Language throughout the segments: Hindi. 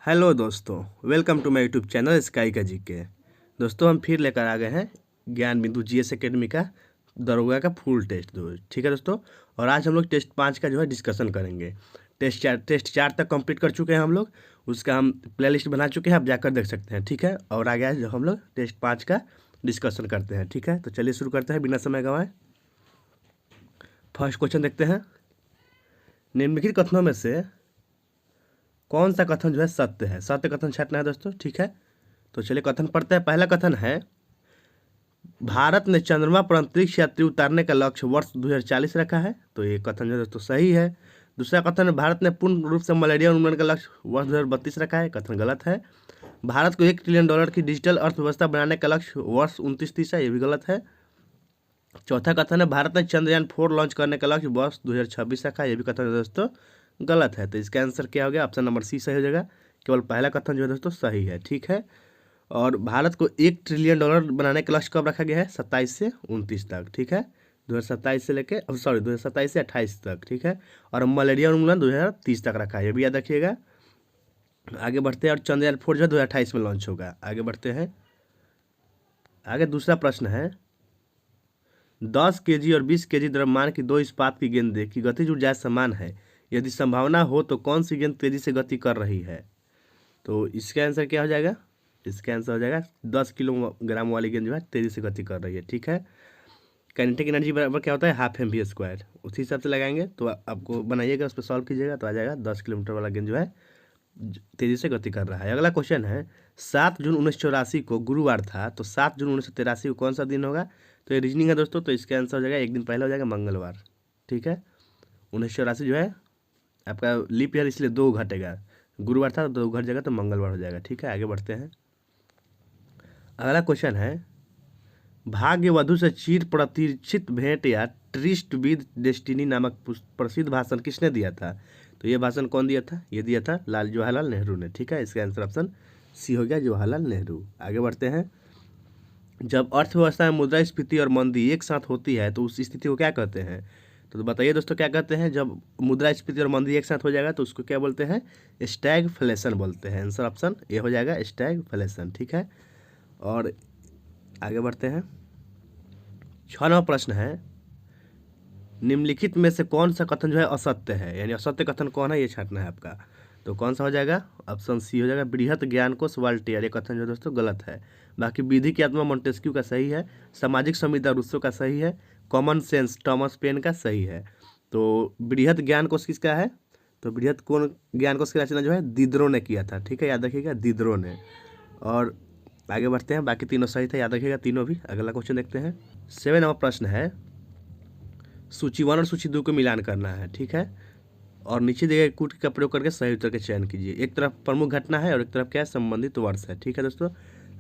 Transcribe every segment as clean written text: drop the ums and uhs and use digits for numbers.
हेलो दोस्तों, welcome to my YouTube channel Sky का जीके। दोस्तों हम फिर लेकर आ गए हैं ज्ञान बिंदु जीएस एकेडमी का दरोगा का फुल टेस्ट दो। ठीक है दोस्तों, और आज हम लोग टेस्ट 5 का जो है डिस्कशन करेंगे। टेस्ट 4 तक कंप्लीट कर चुके हैं हम लोग, उसका हम प्लेलिस्ट बना चुके हैं, आप जाकर देख सकते हैं। ठीक है, और आगे आज हम लोग टेस्ट 5 का डिस्कशन करते हैं। ठीक है, तो चलिए शुरू करते हैं बिना समय गंवाए। फर्स्ट क्वेश्चन देखते हैं। निम्नलिखित कथनों में से कौन सा कथन जो है सत्य है? सत्य कथन छांटना है दोस्तों। ठीक है, तो चलिए कथन पढ़ते हैं। पहला कथन है, भारत ने चंद्रमा पर अंतरिक्ष यात्री उतारने का लक्ष्य वर्ष 2040 रखा है। तो ये कथन जो है दोस्तों सही है। दूसरा कथन है, भारत ने पूर्ण रूप से मलेरिया उन्मूलन का लक्ष्य वर्ष 2032 रखा है। कथन गलत है। भारत को $1 ट्रिलियन की डिजिटल अर्थव्यवस्था बनाने का लक्ष्य वर्ष 2930 है। ये भी गलत है। चौथा कथन है, भारत ने चंद्रयान 4 लॉन्च करने का लक्ष्य वर्ष 2026 रखा है। ये भी कथन है दोस्तों गलत है। तो इसका आंसर क्या हो गया? ऑप्शन नंबर सी सही हो जाएगा। केवल पहला कथन जो है दोस्तों सही है। ठीक है, और भारत को $1 ट्रिलियन बनाने का लक्ष्य कब रखा गया है? 27 से 29 तक। ठीक है, 2027 से लेके 2027 से 28 तक। ठीक है, और मलेरिया उन्मूलन 2030 तक रखा है, ये भी याद रखिएगा। आगे बढ़ते हैं, और चंद्रयान 4 जो है 2028 में लॉन्च होगा। आगे बढ़ते हैं। आगे दूसरा प्रश्न है, 10 केजी और 20 केजी द्रव्यमान की दो इस्पात की गेंदें की गतिज ऊर्जा समान है। यदि संभावना हो तो कौन सी गेंद तेजी से गति कर रही है? तो इसका आंसर क्या हो जाएगा? इसका आंसर हो जाएगा 10 किलोग्राम वाली गेंद जो है तेजी से गति कर रही है। ठीक है, काइनेटिक एनर्जी बराबर क्या होता है? Half M V square. उसी हिसाब से लगाएंगे तो आपको बनाइएगा, उस पर सॉल्व कीजिएगा तो आ जाएगा 10 किलोमीटर वाला गेंद जो है तेजी से गति कर रहा है। अगला क्वेश्चन है, 7 जून 1984 को गुरुवार था, तो 7 जून 1983 को कौन सा दिन होगा? तो ये रीजनिंग है दोस्तों, तो इसका आंसर हो जाएगा एक दिन पहले हो जाएगा मंगलवार। ठीक है, 1984 जो है आपका लीप ईयर, इसलिए 2 घटेगा। गुरुवार था तो 2 घट जाएगा, तो मंगलवार हो जाएगा। ठीक है, आगे बढ़ते हैं। अगला क्वेश्चन है, भाग्य वधु से चिर प्रतीक्षित भेंट या ट्रिस्ट विद डेस्टिनी नामक प्रसिद्ध भाषण किसने दिया था? तो ये भाषण कौन दिया था? ये दिया था जवाहरलाल नेहरू ने। ठीक है, इसका आंसर ऑप्शन सी हो गया, जवाहरलाल नेहरू। आगे बढ़ते हैं। जब अर्थव्यवस्था में मुद्रास्फीति और मंदी एक साथ होती है तो उस स्थिति को क्या कहते हैं? तो बताइए दोस्तों क्या कहते हैं? जब मुद्रास्फीति और मंदी एक साथ हो जाएगा तो उसको क्या बोलते हैं? स्टैगफ्लेशन बोलते हैं। आंसर ऑप्शन ए हो जाएगा, स्टैगफ्लेशन। ठीक है, और आगे बढ़ते हैं। 6वां प्रश्न है, निम्नलिखित में से कौन सा कथन जो है असत्य है? यानी असत्य कथन कौन है, ये छांटना है आपका। तो कौन सा हो जाएगा? ऑप्शन सी हो जाएगा, बृहत ज्ञान कोश वाल्टेयर। ये कथन जो दोस्तों गलत है। बाकी विधि की आत्मा मोंटेस्क्यू का सही है, सामाजिक संविदा रूसो का सही है, कॉमन सेंस टॉमस पेन का सही है। तो बृहत ज्ञान कोश किसका है? तो बृहत कौन ज्ञान कोश की रचना जो है दिदरो ने किया था। ठीक है, याद रखिएगा, दिदरो ने। और आगे बढ़ते हैं, बाकी तीनों सही थे, याद रखिएगा तीनों भी। अगला क्वेश्चन देखते हैं। 7वां प्रश्न है, सूची 1 और सूची 2 को मिलान करना है। ठीक है, और नीचे दिए गए कूट का प्रयोग करके सही उत्तर का चयन कीजिए। एक तरफ प्रमुख घटना है और एक तरफ क्या है? संबंधित वर्ष है। ठीक है दोस्तों,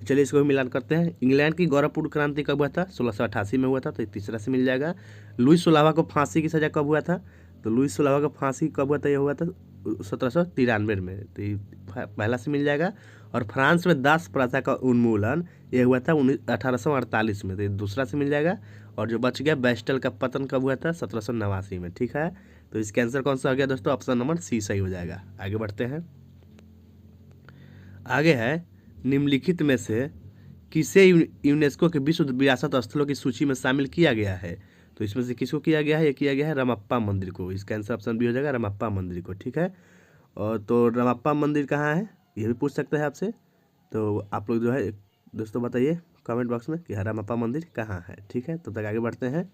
चलिए इसको भी मिलान करते हैं। इंग्लैंड की गौरवपूर्ण क्रांति कब हुआ था? 1688 में हुआ था, तो तीसरा से मिल जाएगा। लुईस 16वां को फांसी की सजा कब हुआ था? तो लुईस 16वां को फांसी कब हुआ था? ये हुआ था 1793 में, तो ये पहला से मिल जाएगा। और फ्रांस में दास प्रथा का उन्मूलन ये हुआ था 1848 में, तो ये दूसरा से मिल जाएगा। और जो बच गया, बेस्टल का पतन कब हुआ था? 1789 में। ठीक है, तो इसका आंसर कौन सा हो गया दोस्तों? ऑप्शन नंबर सी सही हो जाएगा। आगे बढ़ते हैं। आगे है, निम्नलिखित में से किसे यूनेस्को के विश्व विरासत स्थलों की सूची में शामिल किया गया है? तो इसमें से किसको किया गया है? ये किया गया है रमप्पा मंदिर को। इसका आंसर ऑप्शन बी हो जाएगा, रमप्पा मंदिर को। ठीक है, और तो रमप्पा मंदिर कहाँ है ये भी पूछ सकते हैं आपसे, तो आप लोग जो है दोस्तों बताइए कमेंट बॉक्स में कि रमप्पा मंदिर कहाँ है। ठीक है, तब तक आगे बढ़ते हैं।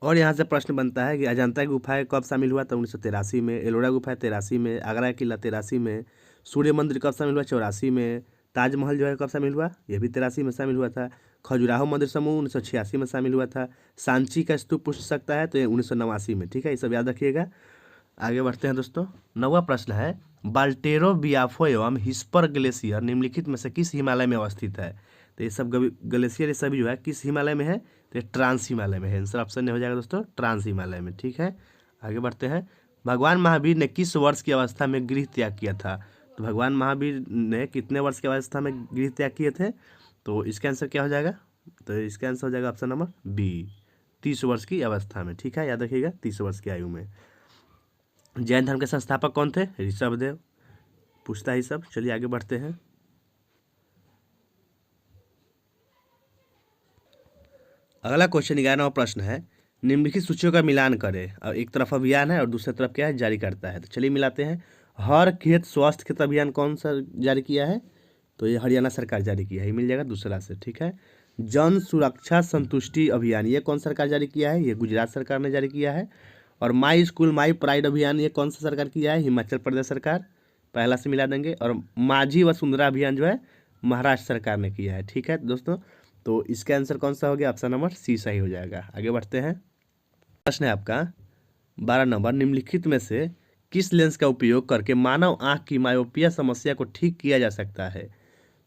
और यहाँ से प्रश्न बनता है कि अजंता की गुफाएं कब शामिल हुआ? तो 1983 में। एलोरा गुफा 83 में। आगरा का किला 83 में। सूर्य मंदिर कब शामिल हुआ? 84 में। ताजमहल जो है कब शामिल हुआ? ये भी 83 में शामिल हुआ था। खजुराहो मंदिर समूह 1986 में शामिल हुआ था। सांची का स्तूप पूछ सकता है, तो ये 1989 में। ठीक है, ये सब याद रखिएगा। आगे बढ़ते हैं दोस्तों। 9वां प्रश्न है, बाल्टेरो बियाफो एवं हिस्पर ग्लेशियर निम्नलिखित में से किस हिमालय में अवस्थित है? तो ये सब ग्लेशियर ये सभी जो है किस हिमालय में है? तो ये ट्रांस हिमालय में है। आंसर ऑप्शन ने हो जाएगा दोस्तों, ट्रांस हिमालय में। ठीक है, आगे बढ़ते हैं। भगवान महावीर ने किस वर्ष की अवस्था में गृह त्याग किया था? तो भगवान महावीर ने कितने वर्ष की अवस्था में गृह त्याग किए थे? तो इसका आंसर क्या हो जाएगा? तो इसका आंसर हो जाएगा ऑप्शन नंबर बी, 30 वर्ष की अवस्था में। ठीक है, याद रखिएगा, 30 वर्ष की आयु में। जैन धर्म के संस्थापक कौन थे? ऋषभदेव। पूछता ही सब। चलिए आगे बढ़ते हैं। अगला क्वेश्चन 11वां प्रश्न है, निम्नलिखित सूचियों का मिलान करें। और एक तरफ अभियान है और दूसरी तरफ क्या है? जारी करता है। तो चलिए मिलाते हैं। हर खेत स्वास्थ्य खेत अभियान कौन सा जारी किया है? तो ये हरियाणा सरकार जारी किया है, ये मिल जाएगा दूसरा से, ठीक है। जन सुरक्षा संतुष्टि अभियान ये कौन सरकार जारी किया है? ये गुजरात सरकार ने जारी किया है। और माई स्कूल माई प्राइड अभियान ये कौन सा सरकार किया है? हिमाचल प्रदेश सरकार। पहला से मिला देंगे। और माझी वसुंधरा अभियान जो है महाराष्ट्र सरकार ने किया है, ठीक है दोस्तों। तो इसका आंसर कौन सा हो गया? ऑप्शन नंबर सी सही हो जाएगा। आगे बढ़ते हैं। प्रश्न है आपका 12 नंबर, निम्नलिखित में से किस लेंस का उपयोग करके मानव आंख की मायोपिया समस्या को ठीक किया जा सकता है?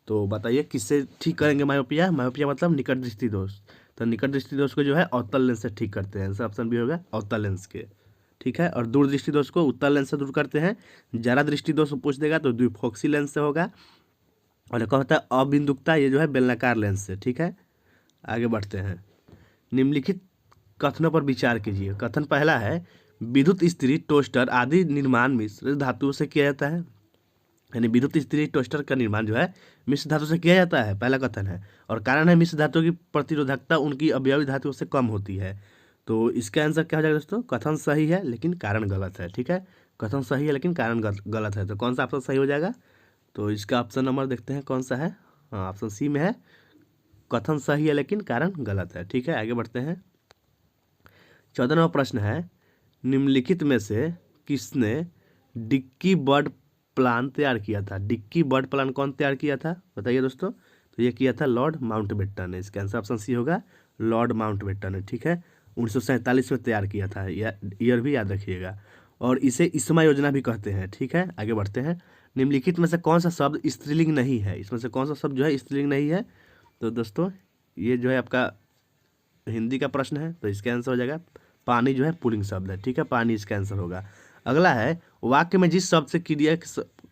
तो बताइए किससे ठीक करेंगे मायोपिया? मायोपिया मतलब निकट दृष्टि दोष। तो निकट दृष्टि दोष को जो है अवतल लेंस से ठीक करते हैं। आंसर ऑप्शन बी होगा अवतल लेंस के, ठीक है। और दूर दृष्टि दोष को उत्तल लेंस से दूर करते हैं। जरा दृष्टि दोष पूछ देगा तो द्विफोक्सी लेंस से होगा। और एक होता है अबिंदुकता, ये जो है बेलनाकार लेंस से, ठीक है। आगे बढ़ते हैं। निम्नलिखित कथनों पर विचार कीजिए। कथन पहला है, विद्युत इस्त्री टोस्टर आदि निर्माण मिश्र धातुओं से किया जाता है। यानी विद्युत इस्त्री टोस्टर का निर्माण जो है मिश्र धातु से किया जाता है, पहला कथन है। और कारण है मिश्र धातु की प्रतिरोधकता उनकी अवयवी धातुओं से कम होती है। तो इसका आंसर क्या हो जाएगा दोस्तों? कथन सही है लेकिन कारण गलत है, ठीक है। कथन सही है लेकिन कारण गलत है। तो कौन सा ऑप्शन सही हो जाएगा? तो इसका ऑप्शन नंबर देखते हैं कौन सा है। हाँ, ऑप्शन सी में है, कथन सही है लेकिन कारण गलत है, ठीक है। आगे बढ़ते हैं। 14वां प्रश्न है, निम्नलिखित में से किसने डिक्की बर्ड प्लान तैयार किया था? डिक्की बर्ड प्लान कौन तैयार किया था? बताइए दोस्तों। तो ये किया था लॉर्ड माउंटबेटन ने। इसका आंसर ऑप्शन सी होगा लॉर्ड माउंटबेटन ने, ठीक है। 1947 में तैयार किया था, ईयर भी याद रखिएगा। और इसे इस्मा योजना भी कहते हैं, ठीक है। आगे बढ़ते हैं। निम्नलिखित में से कौन सा शब्द स्त्रीलिंग नहीं है? इसमें से कौन सा शब्द जो है स्त्रीलिंग नहीं है? तो दोस्तों ये जो है आपका हिंदी का प्रश्न है, तो इसका आंसर हो जाएगा पानी जो है पुल्लिंग शब्द है, ठीक है। पानी इसका आंसर होगा। अगला है, वाक्य में जिस शब्द से क्रिया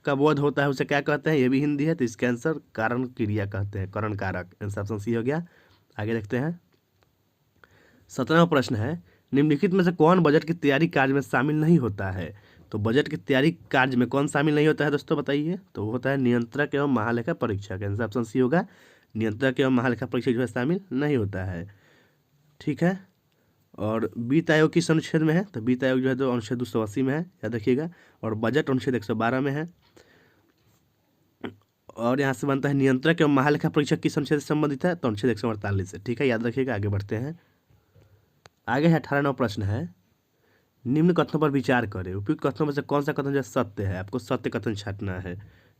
का बोध होता है उसे क्या कहते हैं? ये भी हिंदी है, तो इसका आंसर कारण क्रिया कहते हैं, करण कारक। आंसर ऑप्शन सी हो गया। आगे देखते हैं। 17वां प्रश्न है, निम्नलिखित में से कौन बजट की तैयारी कार्य में शामिल नहीं होता है? तो बजट की तैयारी कार्य में कौन शामिल नहीं होता है दोस्तों? बताइए। तो वो होता है नियंत्रक एवं महालेखा परीक्षक। आंसर ऑप्शन सी होगा नियंत्रक एवं महालेखा परीक्षक जो है शामिल नहीं होता है, ठीक है। और वित्त आयोग किस अनुच्छेद में है? तो वित्त आयोग जो है तो अनुच्छेद 280 में है, याद रखिएगा। और बजट अनुच्छेद 112 में है। और यहाँ से बनता है नियंत्रक एवं महालेखा परीक्षक किस अनुच्छेद से संबंधित है? तो अनुच्छेद 148 से, ठीक है, याद रखिएगा। आगे बढ़ते हैं। आगे है 18वां प्रश्न है, निम्न कथनों पर विचार करें। उपयुक्त कथनों में से कौन सा कथन जो सत्य है? आपको सत्य कथन छांटना है,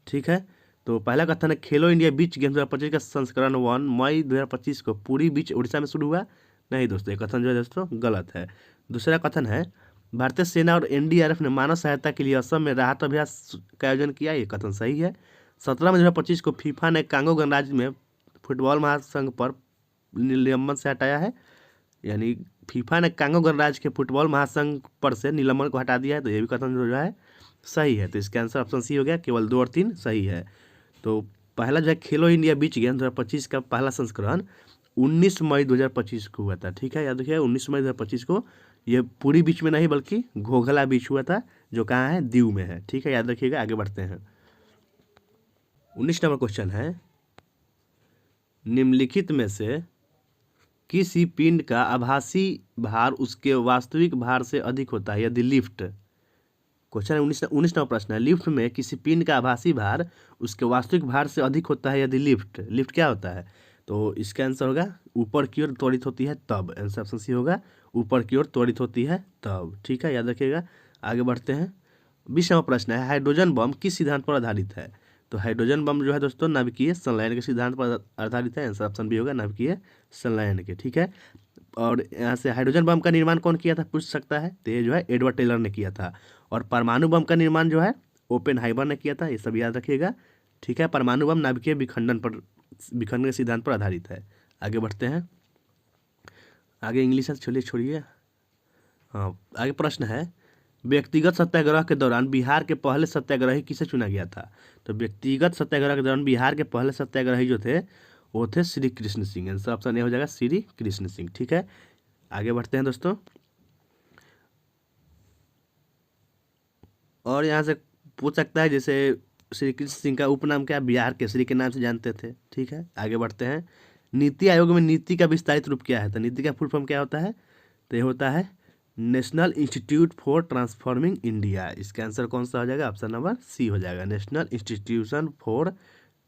ठीक है। तो पहला कथन है, खेलो इंडिया बीच गेम्स 2025 का संस्करण 1 मई 2025 को पूरी बीच उड़ीसा में शुरू हुआ। नहीं दोस्तों, ये कथन जो है दोस्तों गलत है। दूसरा कथन है, भारतीय सेना और एनडीआरएफ ने मानव सहायता के लिए असम में राहत अभ्यास का आयोजन किया। ये कथन सही है। 17 मई 2025 को फीफा ने कांगो गणराज्य में फुटबॉल महासंघ पर निलंबन से हटाया है। यानी फीफा ने कांगो गणराज्य के फुटबॉल महासंघ पर से निलंबन को हटा दिया है। तो ये भी कथन जो है सही है। तो इसका आंसर ऑप्शन सी हो गया, केवल 2 और 3 सही है। तो पहला जो है खेलो इंडिया बीच गेम 2025 का पहला संस्करण 19 मई 2025 को हुआ था, ठीक है, याद रखिए। 19 मई 2025 को ये पूरी बीच में नहीं बल्कि घोघला बीच हुआ था, जो कहाँ है? दीव में है, ठीक है, याद रखिएगा। आगे बढ़ते हैं। 19 नंबर क्वेश्चन है, निम्नलिखित में से किसी पिंड का आभासी भार उसके वास्तविक भार से अधिक होता है यदि लिफ्ट। क्वेश्चन है 19वां प्रश्न है, लिफ्ट में किसी पिंड का आभासी भार उसके वास्तविक भार से अधिक होता है यदि लिफ्ट। लिफ्ट क्या होता है? तो इसका आंसर होगा ऊपर की ओर त्वरित होती है तब। आंसर ऑप्शन सी होगा ऊपर की ओर त्वरित होती है तब, ठीक है, याद रखिएगा। आगे बढ़ते हैं। 20वां प्रश्न है, हाइड्रोजन बम किस सिद्धांत पर आधारित है? तो हाइड्रोजन बम जो है दोस्तों नाभिकीय संलयन के सिद्धांत पर आधारित है। आंसर ऑप्शन बी होगा नाभिकीय संलयन के, ठीक है। और यहाँ से हाइड्रोजन बम का निर्माण कौन किया था पूछ सकता है, तो ये जो है एडवर्ड टेलर ने किया था। और परमाणु बम का निर्माण जो है ओपेनहाइमर ने किया था, ये सब याद रखिएगा, ठीक है। परमाणु बम नाभिकीय विखंडन के सिद्धांत पर आधारित है। आगे बढ़ते हैं। आगे इंग्लिश चलिए छोड़िए। हाँ, आगे प्रश्न है, व्यक्तिगत सत्याग्रह के दौरान बिहार के पहले सत्याग्रही किसे चुना गया था? तो व्यक्तिगत सत्याग्रह के दौरान बिहार के पहले सत्याग्रही जो थे वो थे Shri Krishna Singh. Answer option A हो जाएगा श्री कृष्ण सिंह, ठीक है। आगे बढ़ते हैं दोस्तों। और यहाँ से पूछ सकता है, जैसे श्री कृष्ण सिंह का उपनाम क्या है? बिहार केसरी के नाम से जानते थे। ठीक है, आगे बढ़ते हैं। नीति आयोग में नीति का विस्तारित रूप क्या है? तो नीति का फुल फॉर्म क्या होता है? तो ये होता है national institute for transforming India. इसका आंसर कौन सा हो जाएगा? ऑप्शन नंबर सी हो जाएगा, national institution for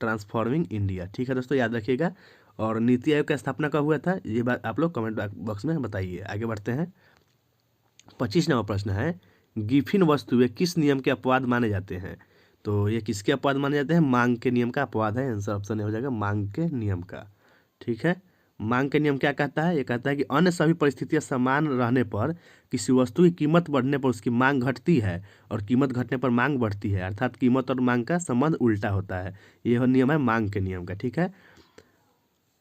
transforming India. ठीक है दोस्तों, याद रखिएगा। और नीति आयोग का स्थापना कब हुआ था, ये बात आप लोग कमेंट बॉक्स में बताइए। आगे बढ़ते हैं। 25 नंबर प्रश्न है, गिफिन वस्तुएं किस नियम के अपवाद माने जाते हैं? तो ये किसके अपवाद माने जाते हैं? मांग के नियम का अपवाद है। आंसर ऑप्शन ए हो जाएगा, मांग के नियम का। ठीक है, मांग के नियम क्या कहता है? ये कहता है कि अन्य सभी परिस्थितियां समान रहने पर किसी वस्तु की कीमत बढ़ने पर उसकी मांग घटती है और कीमत घटने पर मांग बढ़ती है, अर्थात कीमत और मांग का संबंध उल्टा होता है। यह नियम है मांग के नियम का। ठीक है,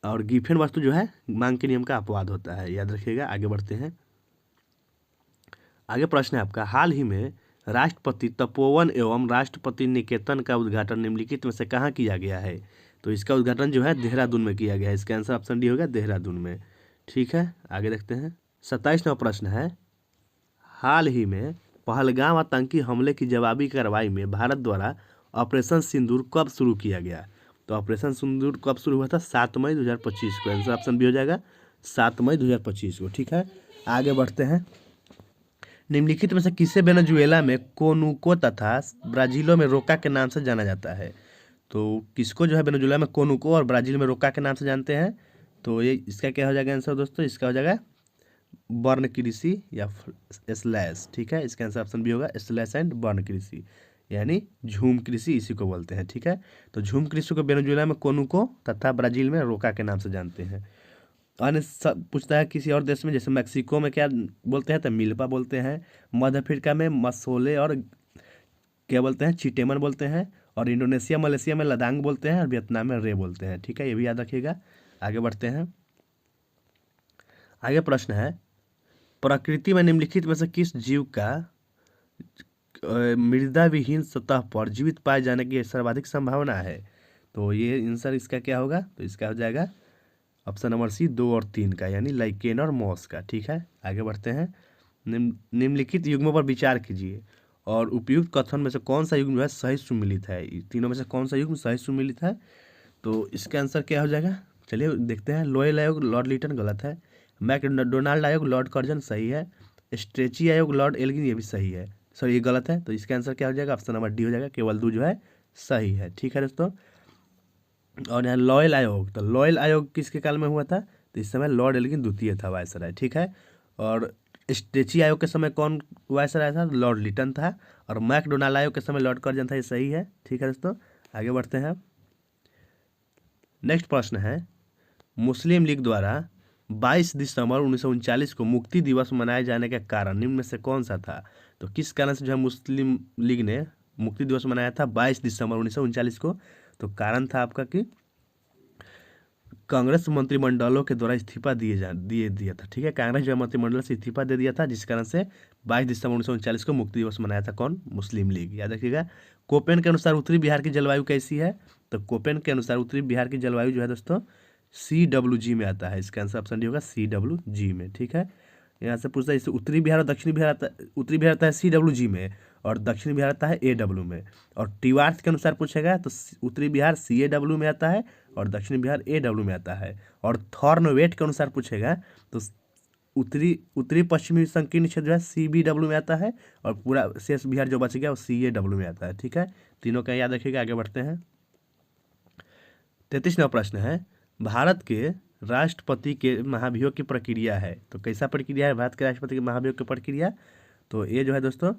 और गिफिन वस्तु जो है मांग के नियम का अपवाद होता है, याद रखिएगा। आगे बढ़ते हैं। आगे प्रश्न है आपका, हाल ही में राष्ट्रपति तपोवन एवं राष्ट्रपति निकेतन का उद्घाटन निम्नलिखित में से कहाँ किया गया है? तो इसका उद्घाटन जो है देहरादून में किया गया है। इसका आंसर ऑप्शन डी होगा, देहरादून में। ठीक है, आगे देखते हैं। 27वां प्रश्न है, हाल ही में पहलगाम आतंकी हमले की जवाबी कार्रवाई में भारत द्वारा ऑपरेशन सिंदूर कब शुरू किया गया? तो ऑपरेशन सिंदूर कब शुरू हुआ था? 7 मई 2025 को। आंसर ऑप्शन बी हो जाएगा, 7 मई 2025 को। ठीक है, आगे बढ़ते हैं। निम्नलिखित में से किसे वेनेजुएला में कोनुको तथा ब्राजीलो में रोका के नाम से जाना जाता है? तो किसको जो है वेनेजुएला में कोनुको और ब्राजील में रोका के नाम से जानते हैं? तो ये इसका क्या हो जाएगा आंसर दोस्तों? इसका हो जाएगा बर्न कृषि या स्लैश। ठीक है, इसका आंसर ऑप्शन बी होगा, स्लैश एंड बर्न कृषि, यानी झूम कृषि इसी को बोलते हैं। ठीक है, तो झूम कृषि को वेनेजुएला में कोनुको तथा ब्राजील में रोका के नाम से जानते हैं। अन्य सब पूछता है किसी और देश में, जैसे मैक्सिको में क्या बोलते हैं? तो मिल्पा बोलते हैं। मध्य अफ्रीका में मसोले और क्या बोलते हैं? चिटेमन बोलते हैं। और इंडोनेशिया मलेशिया में लदांग बोलते हैं। और वियतनाम में रे बोलते हैं। ठीक है, ये भी याद रखिएगा। आगे बढ़ते हैं। आगे प्रश्न है, प्रकृति में निम्नलिखित में से किस जीव का मृदा विहीन सतह पर जीवित पाए जाने की सर्वाधिक संभावना है? तो ये आंसर इसका क्या होगा? तो इसका हो जाएगा ऑप्शन नंबर सी, 2 और 3 का, यानी लाइकेन और मॉस का। ठीक है, आगे बढ़ते हैं। निम्नलिखित युग्मों पर विचार कीजिए और उपयुक्त कथन में से कौन सा युग्म जो है सही सुमिलित है? तीनों में से कौन सा युग्म सही सुमिलित है? तो इसका आंसर क्या हो जाएगा? चलिए देखते हैं। लोयल आयोग लॉर्ड लिटन गलत है। मैकडोनाल्ड आयोग लॉर्ड कर्जन सही है। स्ट्रेची आयोग लॉर्ड एल्गिन ये भी सही है, सॉरी ये गलत है। तो इसका आंसर क्या हो जाएगा? ऑप्शन नंबर डी हो जाएगा, केवल दो जो है सही है। ठीक है दोस्तों, और यहाँ लॉयल आयोग, तो लॉयल आयोग किसके काल में हुआ था? तो इस समय लॉर्ड एल्गिन द्वितीय था वायसराय। ठीक है, और स्ट्रेची आयोग के समय कौन वायसराय था? लॉर्ड लिटन था। और मैकडोनाल्ड आयोग के समय लॉर्ड कर्जन था, ये सही है। ठीक है दोस्तों, आगे बढ़ते हैं। नेक्स्ट प्रश्न है, मुस्लिम लीग द्वारा 22 दिसंबर 1939 को मुक्ति दिवस मनाए जाने का कारण निम्न में से कौन सा था? तो किस कारण से जो है मुस्लिम लीग ने मुक्ति दिवस मनाया था 22 दिसंबर 1939 को? तो कारण था आपका कि कांग्रेस मंत्रिमंडलों के द्वारा इस्तीफा दिया था। ठीक है, कांग्रेस जो मंत्रिमंडल से इस्तीफा दे दिया था, जिस कारण से 22 दिसंबर 1939 को मुक्ति दिवस मनाया था कौन? मुस्लिम लीग। याद रखिएगा। कोपेन के अनुसार उत्तरी बिहार की जलवायु कैसी है? तो कोपेन के अनुसार उत्तरी बिहार की जलवायु जो है दोस्तों CWG में आता है। इसका आंसर ऑप्शन डी होगा, CWG में। ठीक है, यहाँ से पूछता है इससे उत्तरी बिहार और दक्षिणी बिहार आता है। उत्तरी बिहार आता है CWG में और दक्षिणी बिहार आता है AW में। और टिवार्थ के अनुसार पूछेगा तो उत्तरी बिहार CAW में आता है और दक्षिणी बिहार AW में आता है। और थॉर्नवेट के अनुसार पूछेगा तो उत्तरी पश्चिमी संकीर्ण क्षेत्र जो है CBW में आता है और पूरा शेष बिहार जो बच गया वो CAW में आता है। ठीक है, तीनों का याद रखिएगा। आगे बढ़ते हैं। 33वां प्रश्न है, भारत के राष्ट्रपति के महाभियोग की प्रक्रिया है। तो कैसा प्रक्रिया है भारत के राष्ट्रपति के महाभियोग की प्रक्रिया? तो ये जो है दोस्तों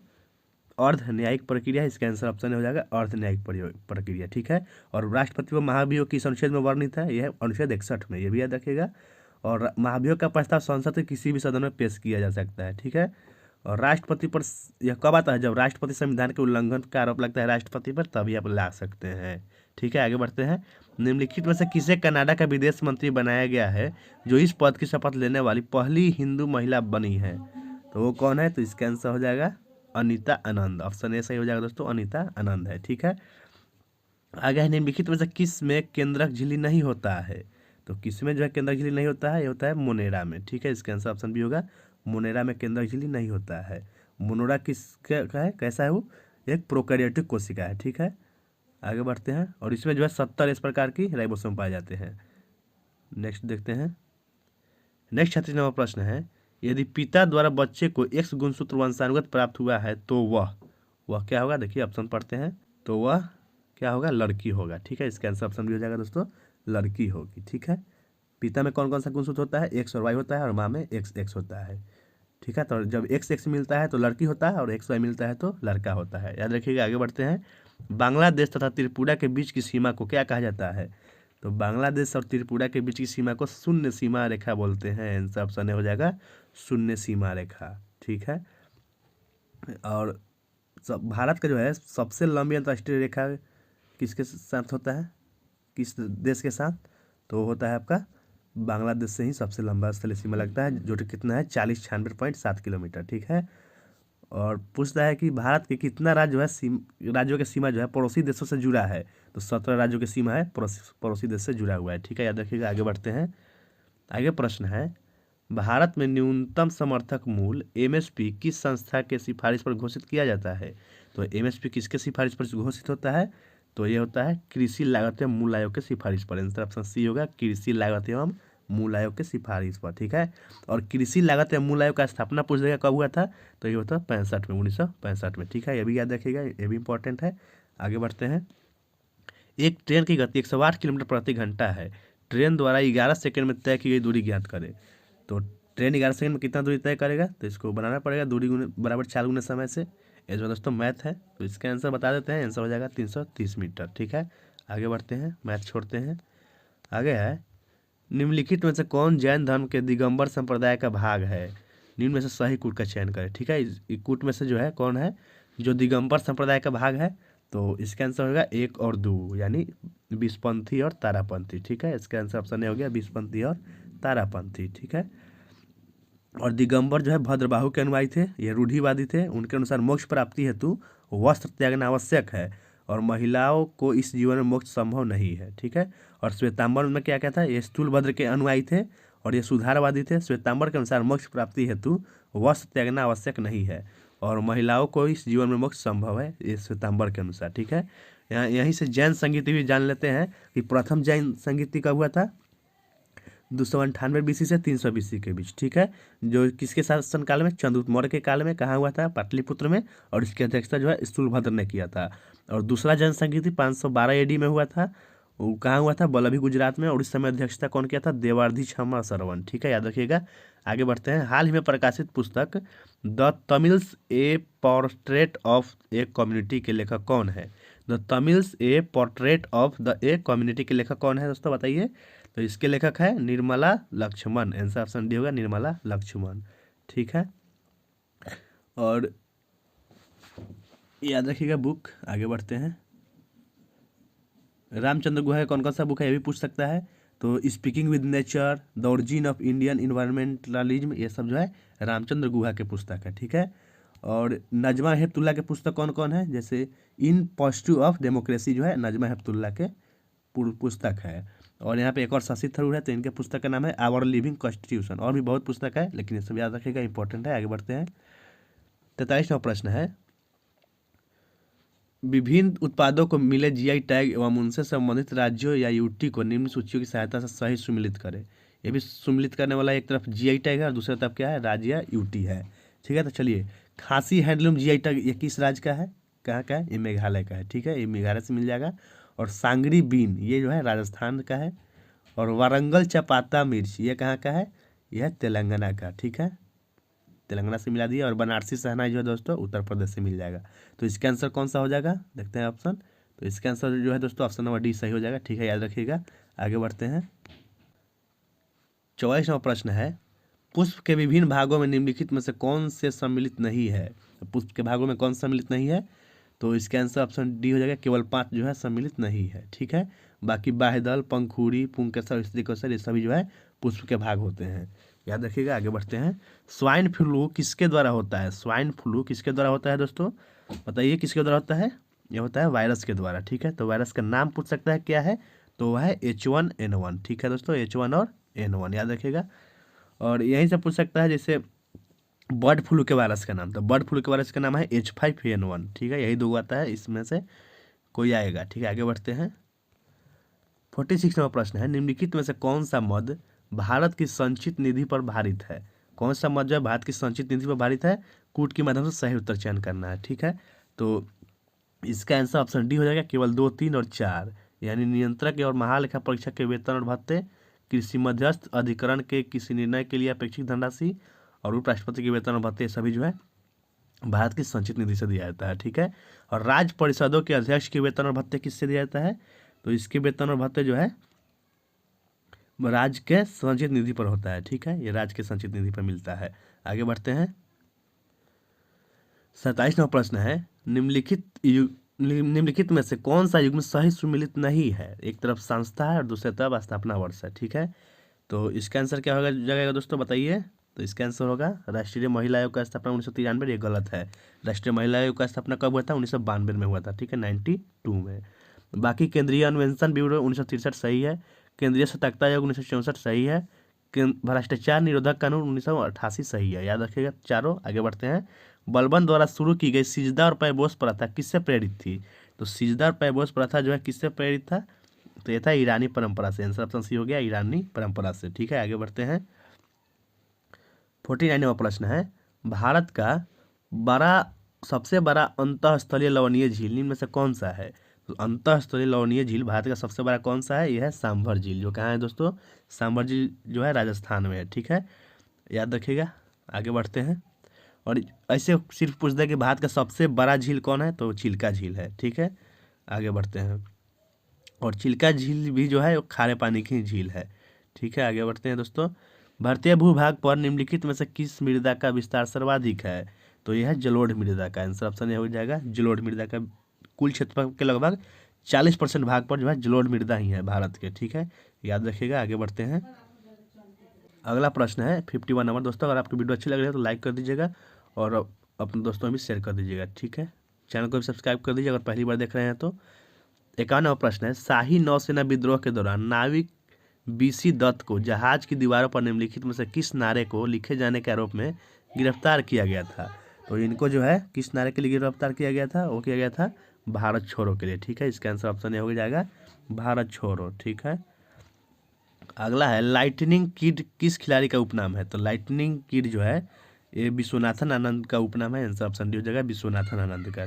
अर्ध न्यायिक प्रक्रिया है। इसका आंसर ऑप्शन हो जाएगा अर्ध न्यायिक प्रक्रिया। ठीक है, और राष्ट्रपति को महाभियोग किस अनुच्छेद में वर्णित है? यह अनुच्छेद 61 में, ये भी याद रखिएगा। और महाभियोग का प्रस्ताव संसद के किसी भी सदन में पेश किया जा सकता है। ठीक है, और राष्ट्रपति पर यह कब आता है? जब राष्ट्रपति संविधान के उल्लंघन का आरोप लगता है राष्ट्रपति पर, तभी आप ला सकते हैं। ठीक है, आगे बढ़ते हैं। निम्नलिखित में से किसे कनाडा का विदेश मंत्री बनाया गया है जो इस पद की शपथ लेने वाली पहली हिंदू महिला बनी है? तो वो कौन है? तो इसका आंसर हो जाएगा अनीता आनंद। ऑप्शन ए सही हो जाएगा दोस्तों, अनीता आनंद है। ठीक है, आगे है, निम्नलिखित में से किस में केंद्रक झिल्ली नहीं होता है? तो किस में जो है केंद्रक झिल्ली नहीं होता है? ये होता है मोनेरा में। ठीक है, इसका आंसर ऑप्शन भी होगा, मोनेरा में केंद्रक झिल्ली नहीं होता है। मोनेरा किसका है, कैसा है वो? एक प्रोकैरियोटिक कोशिका है। ठीक है, आगे बढ़ते हैं। और इसमें जो है 70 इस प्रकार की राइबोसोम पाए जाते हैं। नेक्स्ट देखते हैं। नेक्स्ट 36वां प्रश्न है, यदि पिता द्वारा बच्चे को X गुणसूत्र वंशानुगत प्राप्त हुआ है तो वह क्या होगा? देखिए ऑप्शन पढ़ते हैं। तो वह क्या होगा? लड़की होगा। ठीक है, इसका आंसर ऑप्शन भी हो जाएगा दोस्तों, लड़की होगी। ठीक है, पिता में कौन कौन सा गुणसूत्र होता है? X और Y होता है, और माँ में XX होता है। ठीक है, तो जब XX मिलता है तो लड़की होता है, और XY मिलता है तो लड़का होता है। याद रखिएगा। आगे बढ़ते हैं। बांग्लादेश तथा त्रिपुरा के बीच की सीमा को क्या कहा जाता है? तो बांग्लादेश और त्रिपुरा के बीच की सीमा को शून्य सीमा रेखा बोलते हैं। आंसर ऑप्शन हो जाएगा शून्य सीमा रेखा। ठीक है, और भारत का जो है सबसे लंबी अंतर्राष्ट्रीय रेखा किसके साथ होता है? किस देश के साथ? तो होता है आपका बांग्लादेश से ही सबसे लंबा स्थलीय सीमा लगता है, जो कि कितना है? 4096.7 किलोमीटर। ठीक है, और पूछता है कि भारत के कितना राज्य जो है राज्यों की सीमा जो है पड़ोसी देशों से जुड़ा है? तो 17 राज्यों की सीमा है पड़ोसी देश से जुड़ा हुआ है। ठीक है, याद रखिएगा। आगे बढ़ते हैं। आगे प्रश्न है, भारत में न्यूनतम समर्थक मूल्य MSP किस संस्था के सिफारिश पर घोषित किया जाता है? तो MSP किसके सिफारिश पर घोषित होता है? तो ये होता है कृषि लागत एवं मूल्य आयोग के सिफारिश पर। आंसर ऑप्शन सी होगा, कृषि लागत एवं मूल्य आयोग के सिफारिश पर। ठीक है, और कृषि लागत एवं मूल्य आयोग का स्थापना पूछ देगा कब हुआ था? तो ये होता है 65 में, 1965 में। ठीक है, ये भी याद रखिएगा, ये भी इंपॉर्टेंट है। आगे बढ़ते हैं। एक ट्रेन की गति 108 किलोमीटर प्रति घंटा है। ट्रेन द्वारा 11 सेकंड में तय की गई दूरी ज्ञात करें। तो ट्रेन 11 सेकंड में कितना दूरी तय करेगा? तो इसको बनाना पड़ेगा, दूरी बराबर 4 गुने समय से। इसमें दोस्तों मैथ है, तो इसका आंसर बता देते हैं। आंसर हो जाएगा 330 मीटर। ठीक है, आगे बढ़ते हैं, मैथ छोड़ते हैं। आगे है, निम्नलिखित में से कौन जैन धर्म के दिगंबर संप्रदाय का भाग है? निम्न में से सही कूट का चयन करें। ठीक है, इस कूट में से जो है कौन है जो दिगंबर संप्रदाय का भाग है? तो इसका आंसर होगा 1 और 2, यानी बीसपंथी और तारापंथी। ठीक है, इसका आंसर ऑप्शन होगा बीसपंथी और तारापंथी। ठीक है, और दिगंबर जो है भद्रबाहु के अनुयायी थे, ये रूढ़िवादी थे। उनके अनुसार मोक्ष प्राप्ति हेतु वस्त्र त्यागना आवश्यक है, और महिलाओं को इस जीवन में मोक्ष संभव नहीं है। ठीक है, और श्वेतांबर में क्या क्या था? ये स्थूलभद्र के अनुयायी थे, और ये सुधारवादी थे। श्वेतांबर के अनुसार मोक्ष प्राप्ति हेतु वस्त्र त्यागना आवश्यक नहीं है, और महिलाओं को इस जीवन में मोक्ष संभव है, ये श्वेतांबर के अनुसार। ठीक है, यहीं से जैन संगीति भी जान लेते हैं कि प्रथम जैन संगीति कब हुआ था? 298 BC से 300 BC के बीच। ठीक है, जो किसके शासन काल में? चंद्रगुप्त मौर्य के काल में। कहाँ हुआ था? पाटलिपुत्र में, और इसकी अध्यक्षता जो है स्थूलभद्र ने किया था। और दूसरा जन संगीति 512 AD में हुआ था। वो कहाँ हुआ था? वल्लभी, गुजरात में, और इस समय अध्यक्षता कौन किया था? देवार्धी क्षमा सरवन। ठीक है, याद रखिएगा। आगे बढ़ते हैं। हाल ही में प्रकाशित पुस्तक the Tamils A portrait of a community के लेखक कौन है? The Tamils A portrait of the a community के लेखक कौन है दोस्तों, बताइए। तो इसके लेखक है Nirmala Lakshman. Answer option D होगा, निर्मला लक्ष्मण। ठीक है, और याद रखिएगा बुक। आगे बढ़ते हैं। रामचंद्र गुहा का कौन कौन सा बुक है, ये भी पूछ सकता है। तो speaking with nature, the origin of Indian environmentalism, ये सब जो है रामचंद्र गुहा के पुस्तक है। ठीक है, और नजमा हेपतुल्ला के पुस्तक कौन कौन है? जैसे इन पॉजिटिव ऑफ डेमोक्रेसी जो है नजमा हेपतुल्ला के पुस्तक है। और यहाँ पे एक और शशि थरूर है, तो इनके पुस्तक का नाम है आवर लिविंग कॉन्स्टिट्यूशन। और भी बहुत पुस्तक है, लेकिन ये सब याद रखिएगा, इंपॉर्टेंट है। आगे बढ़ते हैं। 43वां प्रश्न है, विभिन्न उत्पादों को मिले GI टैग एवं उनसे संबंधित राज्यों या यूटी को निम्न सूचियों की सहायता से सही सुमिलित करें। ये भी सुमिलित करने वाला एक तरफ GI टैग है, और दूसरी तरफ क्या है? राज्य या यूटी है। ठीक है, तो चलिए, खासी हैंडलूम GI टैग ये किस राज्य का है? कहाँ का है? ये मेघालय का है। ठीक है, ये मेघालय से मिल जाएगा। और सांगरी बीन ये जो है राजस्थान का है। और वारंगल चपाता मिर्च ये कहाँ का है? यह तेलंगाना का। ठीक है, तेलंगाना से मिला दिया। और बनारसी शहनाई जो है दोस्तों उत्तर प्रदेश से मिल जाएगा। तो इसका आंसर कौन सा हो जाएगा? देखते हैं ऑप्शन। तो इसका आंसर जो है दोस्तों ऑप्शन नंबर डी सही हो जाएगा। ठीक है, याद रखिएगा। आगे बढ़ते हैं। 44वां प्रश्न है, पुष्प के विभिन्न भागों में निम्नलिखित में से कौन से सम्मिलित नहीं है? तो पुष्प के भागों में कौन सम्मिलित नहीं है? तो इसका आंसर ऑप्शन डी हो जाएगा, केवल 5 जो है सम्मिलित नहीं है। ठीक है, बाकी बाह्यदल, पंखुड़ी, पुंकेसर, स्त्रीकोसर, ये सभी जो है पुष्प के भाग होते हैं। याद रखिएगा। आगे बढ़ते हैं। स्वाइन फ्लू किसके द्वारा होता है? स्वाइन फ्लू किसके द्वारा होता है दोस्तों, बताइए किसके द्वारा होता है? ये होता है वायरस के द्वारा। ठीक है, तो वायरस का नाम पूछ सकता है, क्या है? तो वह है H1N1। ठीक है दोस्तों, H1 और N1 याद रखिएगा। और यहीं से पूछ सकता है, जैसे बर्ड फ्लू के वायरस का नाम, तो बर्ड फ्लू के वायरस का नाम है H5N1। ठीक है, यही दो आता है, इसमें से कोई आएगा। ठीक है, आगे बढ़ते हैं। 46 नंबर प्रश्न है, निम्नलिखित में से कौन सा मद भारत की संचित निधि पर भारित है? कौन सा मद जो है भारत की संचित निधि पर भारित है? कूट के माध्यम से सही उत्तर चयन करना है। ठीक है, तो इसका आंसर ऑप्शन डी हो जाएगा, केवल 2, 3 और 4, यानी नियंत्रक और महालेखा परीक्षक के वेतन और भत्ते, कृषि मध्यस्थ अधिकरण के किसी निर्णय के लिए अपेक्षित धनराशि और उपराष्ट्रपति के वेतन और भत्ते, सभी जो है भारत की संचित निधि से दिया जाता है। ठीक है, और राज्य परिषदों के अध्यक्ष के वेतन और भत्ते किससे दिया जाता है? तो इसके वेतन और भत्ते जो है राज्य के संचित निधि पर होता है। ठीक है, ये राज्य के संचित निधि पर मिलता है। आगे बढ़ते हैं। 27 नंबर प्रश्न है, निम्नलिखित में से कौन सा युग्म सही सुमिलित नहीं है? एक तरफ संस्था है और दूसरी तरफ स्थापना वर्ष है। ठीक है, तो इसका आंसर क्या होगा जाएगा दोस्तों, बताइए। तो इसका आंसर होगा राष्ट्रीय महिला आयोग का स्थापना 1993, ये गलत है। राष्ट्रीय महिला आयोग का स्थापना कब हुआ था? 1992 में हुआ था। ठीक है, 92 में। बाकी केंद्रीय अन्वेषण ब्यूरो 1963 सही है। केंद्रीय सतर्कता आयोग 1964 सही है। भ्रष्टाचार निरोधक कानून 1988 सही है, याद रखिएगा चारों। आगे बढ़ते हैं। बलबन द्वारा शुरू की गई सिजदा और पैबोस प्रथा किससे प्रेरित थी? तो सिजदा और पैबोस प्रथा जो है किससे प्रेरित था? तो ये था ईरानी परंपरा से। आंसर ऑप्शन सी हो गया, ईरानी परंपरा से। ठीक है, आगे बढ़ते हैं। 49 नंबर प्रश्न है, भारत का सबसे बड़ा अंतःस्थलीय लवणीय झील निम्न में से कौन सा है? तो अंतःस्थलीय लवणीय झील भारत का सबसे बड़ा कौन सा है? यह है सांभर झील, जो कहाँ है दोस्तों? सांभर झील जो है राजस्थान में है। ठीक है, याद रखिएगा। आगे बढ़ते हैं। और ऐसे सिर्फ पूछते हैं कि भारत का सबसे बड़ा झील कौन है? तो चिल्का झील है। ठीक है, आगे बढ़ते हैं। और चिल्का झील भी जो है वो खारे पानी की झील है। ठीक है, आगे बढ़ते हैं दोस्तों। भारतीय भूभाग पर निम्नलिखित में से किस मृदा का विस्तार सर्वाधिक है? तो यह है जलोढ़ मृदा का। आंसर ऑप्शन ए हो जाएगा, जलोढ़ मृदा का। कुल क्षेत्रफल के लगभग 40% भाग पर जो है जलोढ़ मृदा ही है भारत के। ठीक है, याद रखिएगा। आगे बढ़ते हैं। अगला प्रश्न है 51 नंबर। दोस्तों अगर आपकी वीडियो अच्छी लग रही है तो लाइक कर दीजिएगा और अपने दोस्तों में भी शेयर कर दीजिएगा। ठीक है, चैनल को भी सब्सक्राइब कर दीजिए अगर पहली बार देख रहे हैं तो। 51वां प्रश्न है, शाही नौसेना विद्रोह के दौरान नाविक BC दत्त को जहाज की दीवारों पर निम्नलिखित में से किस नारे को लिखे जाने के आरोप में गिरफ्तार किया गया था? तो इनको जो है किस नारे के लिए गिरफ्तार किया गया था? वो किया गया था भारत छोड़ो के लिए। ठीक है, इसका आंसर ऑप्शन ए हो जाएगा, भारत छोड़ो। ठीक है, अगला है, लाइटनिंग किड किस खिलाड़ी का उपनाम है? तो लाइटनिंग किड जो है ये विश्वनाथन आनंद का उपनाम है। आंसर ऑप्शन डी हो जाएगा, विश्वनाथन आनंद का।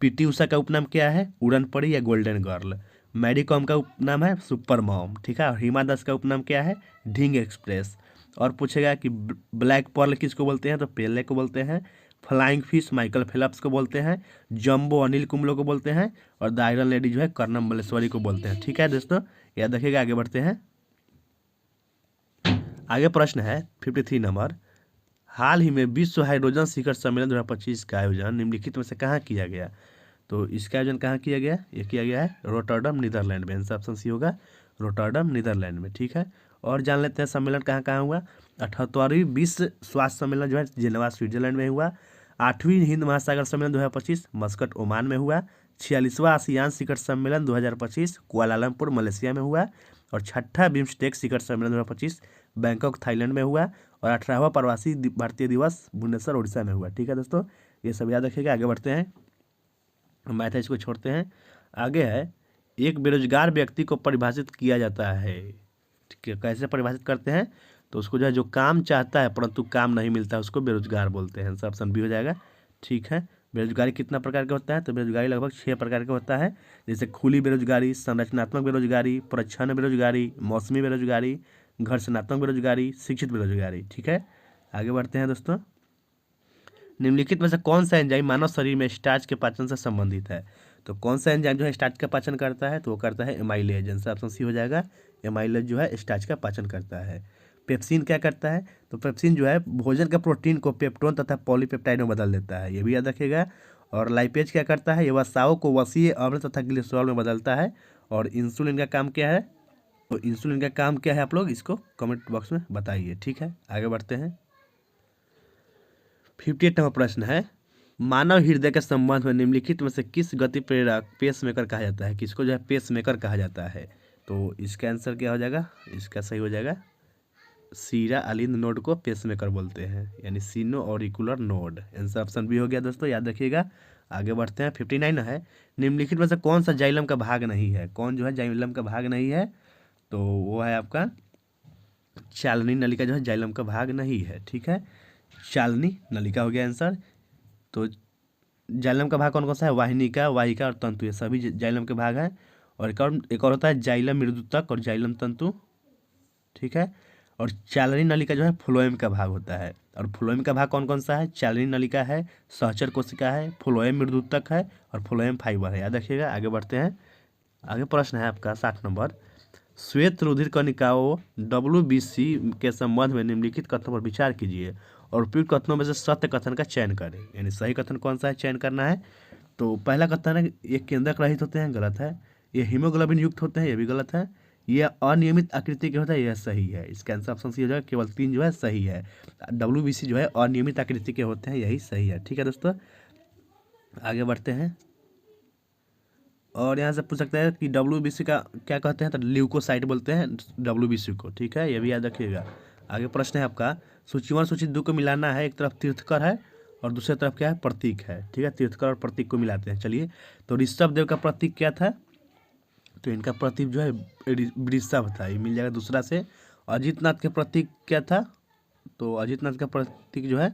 PT उषा का उपनाम क्या है? उड़न परी या गोल्डन गर्ल। मैरी कॉम का उपनाम है सुपर मॉम। ठीक है, और हिमा दास का उपनाम क्या है? ढींग एक्सप्रेस। और पूछेगा कि ब्लैक पर्ल किसको बोलते हैं? तो पेले को बोलते हैं। फ्लाइंग फिश माइकल फेल्प्स को बोलते हैं। जंबो अनिल कुंबले को बोलते हैं। और द आयरन लेडी जो है कर्णम मल्लेश्वरी को बोलते हैं। ठीक है दोस्तों, याद रखिएगा। आगे बढ़ते हैं। आगे प्रश्न है 53 नंबर, हाल ही में विश्व हाइड्रोजन शिखर सम्मेलन 2025 का आयोजन निम्नलिखित में से कहाँ किया गया? तो इसका आयोजन कहाँ किया गया? ये किया गया है रोटरडम नीदरलैंड में। आंसर ऑप्शन सी होगा, रोटरडम नीदरलैंड में। ठीक है, और जान लेते हैं सम्मेलन कहाँ कहाँ हुआ। 78वां विश्व स्वास्थ्य सम्मेलन जो है जिनेवा स्विट्जरलैंड में हुआ। 8वीं हिंद महासागर सम्मेलन 2025 मस्कट ओमान में हुआ। 46वां आसियान शिखर सम्मेलन 2025 कुआलालंपुर मलेशिया में हुआ। और 6ठा बिम्स्टेक शिखर सम्मेलन 2025 बैंकॉक थाईलैंड में हुआ। और 18वां प्रवासी भारतीय दिवस भुवनेश्वर उड़ीसा में हुआ। ठीक है दोस्तों, ये सब याद रखिएगा। आगे बढ़ते हैं, मैथ है इसको छोड़ते हैं। आगे है, एक बेरोजगार व्यक्ति को परिभाषित किया जाता है। ठीक है, कैसे परिभाषित करते हैं? तो उसको जो है जो काम चाहता है परंतु काम नहीं मिलता है उसको बेरोजगार बोलते हैं। आंसर ऑप्शन बी हो जाएगा। ठीक है, बेरोजगारी कितना प्रकार का होता है? तो बेरोजगारी लगभग 6 प्रकार का होता है, जैसे खुली बेरोजगारी, संरचनात्मक बेरोजगारी, प्रच्छन्न बेरोजगारी, मौसमी बेरोजगारी, घर्षणात्मक बेरोजगारी, शिक्षित बेरोजगारी। ठीक है, आगे बढ़ते हैं दोस्तों। निम्नलिखित में से कौन सा एंजाइम मानव शरीर में स्टार्च के पाचन से संबंधित है? तो कौन सा एंजाइम जो है स्टार्च का पाचन करता है? तो वो करता है एमाइलेज। आंसर ऑप्शन सी हो जाएगा, एमाइलेज जो है स्टार्च का पाचन करता है। पेप्सिन क्या करता है? तो पेप्सिन जो है भोजन का प्रोटीन को पेप्टोन तथा पॉलीपेप्टाइड में बदल देता है, ये भी याद रखिएगा। और लाइपेज क्या करता है? ये वसाओं को वसीय अम्ल तथा ग्लिसरॉल में बदलता है। और इंसुलिन का काम क्या है? तो इंसुलिन का काम क्या है आप लोग इसको कमेंट बॉक्स में बताइए। ठीक है, आगे बढ़ते हैं। 58वां प्रश्न है, मानव हृदय के संबंध में निम्नलिखित में से किस गति प्रेरक पेसमेकर कहा जाता है? किसको जो है पेसमेकर कहा जाता है? तो इसका आंसर क्या हो जाएगा? इसका सही हो जाएगा सीरा अलिंद नोड को पेसमेकर बोलते हैं, यानी sino auricular node. Answer option B हो गया दोस्तों, याद रखिएगा। आगे बढ़ते हैं। 59 है, निम्नलिखित में से कौन सा जाइलम का भाग नहीं है? कौन जो है जाइलम का भाग नहीं है? तो वो है आपका चालनी नलिका जो है जाइलम का भाग नहीं है, ठीक है। चालनी नलिका हो गया आंसर। तो जाइलम का भाग कौन कौन सा है? वाहिनिका, वाहिका और तंतु, ये सभी जाइलम के भाग हैं। और एक और होता है जाइलम मृदुतक और जाइलम तंतु, ठीक है। और चालनी नलिका जो है फ्लोएम का भाग होता है। और फ्लोएम का भाग कौन कौन सा है? चालनी नलिका है, सहचर कोशिका है, फ्लोएम मृदुतक है और फ्लोएम फाइबर है, याद रखिएगा। आगे बढ़ते हैं। आगे प्रश्न है आपका 60 नंबर। श्वेत रुधिर कणिकाओं WBC के संबंध में निम्नलिखित कथनों पर विचार कीजिए और उपयुक्त कथनों में से सत्य कथन का चयन करें, यानी सही कथन कौन सा है चयन करना है। तो पहला कथन है ये केंद्रक रहित होते हैं, गलत है। ये हीमोग्लोबिन युक्त होते हैं, ये भी गलत है। ये अनियमित आकृति के होता है, यह सही है। इसका आंसर ऑप्शन सी हो जाएगा, केवल 3 जो है सही है। WBC जो है अनियमित आकृति के होते हैं, यही सही है, ठीक है दोस्तों। आगे बढ़ते हैं। और यहाँ से पूछ सकते हैं कि WBC का क्या कहते हैं? तो ल्यूकोसाइट बोलते हैं WBC को, ठीक है, ये भी याद रखिएगा। आगे प्रश्न है आपका सूची 1 सूची 2 को मिलाना है। एक तरफ तीर्थकर है और दूसरी तरफ क्या है? प्रतीक है, ठीक है। तीर्थकर और प्रतीक को मिलाते हैं, चलिए। तो ऋषभ देव का प्रतीक क्या था? तो इनका प्रतीक जो है वृषभ था, ये मिल जाएगा दूसरा से। अजित नाथ के प्रतीक क्या था? तो अजित नाथ का प्रतीक जो है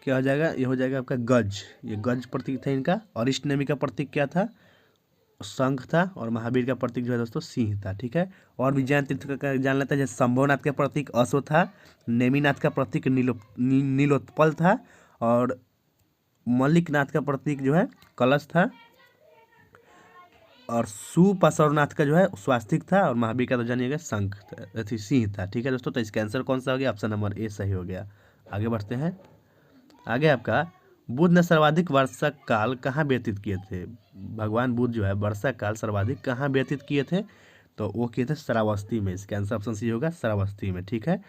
क्या हो जाएगा? ये हो जाएगा आपका गज, ये गज प्रतीक था इनका। और इष्ट नेमी का प्रतीक क्या था? शंख था। और महावीर का प्रतीक जो है दोस्तों सिंह था, ठीक है। और भी जैन तीर्थ का जान लेता है, जैसे शंभुनाथ का प्रतीक अश्व था, नेमिनाथ का प्रतीक नीलोत्पल था और मल्लिकनाथ का प्रतीक जो है कलश था और सुपार्श्वनाथ का जो है स्वास्तिक था और महावीर का तो जानिएगा शंख था, सिंह था, ठीक है दोस्तों। तो इसका आंसर कौन सा हो गया? ऑप्शन नंबर ए सही हो गया। आगे बढ़ते हैं। आगे आपका बुद्ध ने सर्वाधिक वर्षा काल कहाँ व्यतीत किए थे? भगवान बुद्ध जो है वर्षा काल सर्वाधिक कहाँ व्यतीत किए थे? तो वो किए थे श्रावस्ती में। इसका आंसर ऑप्शन सी होगा, श्रावस्ती में, ठीक है।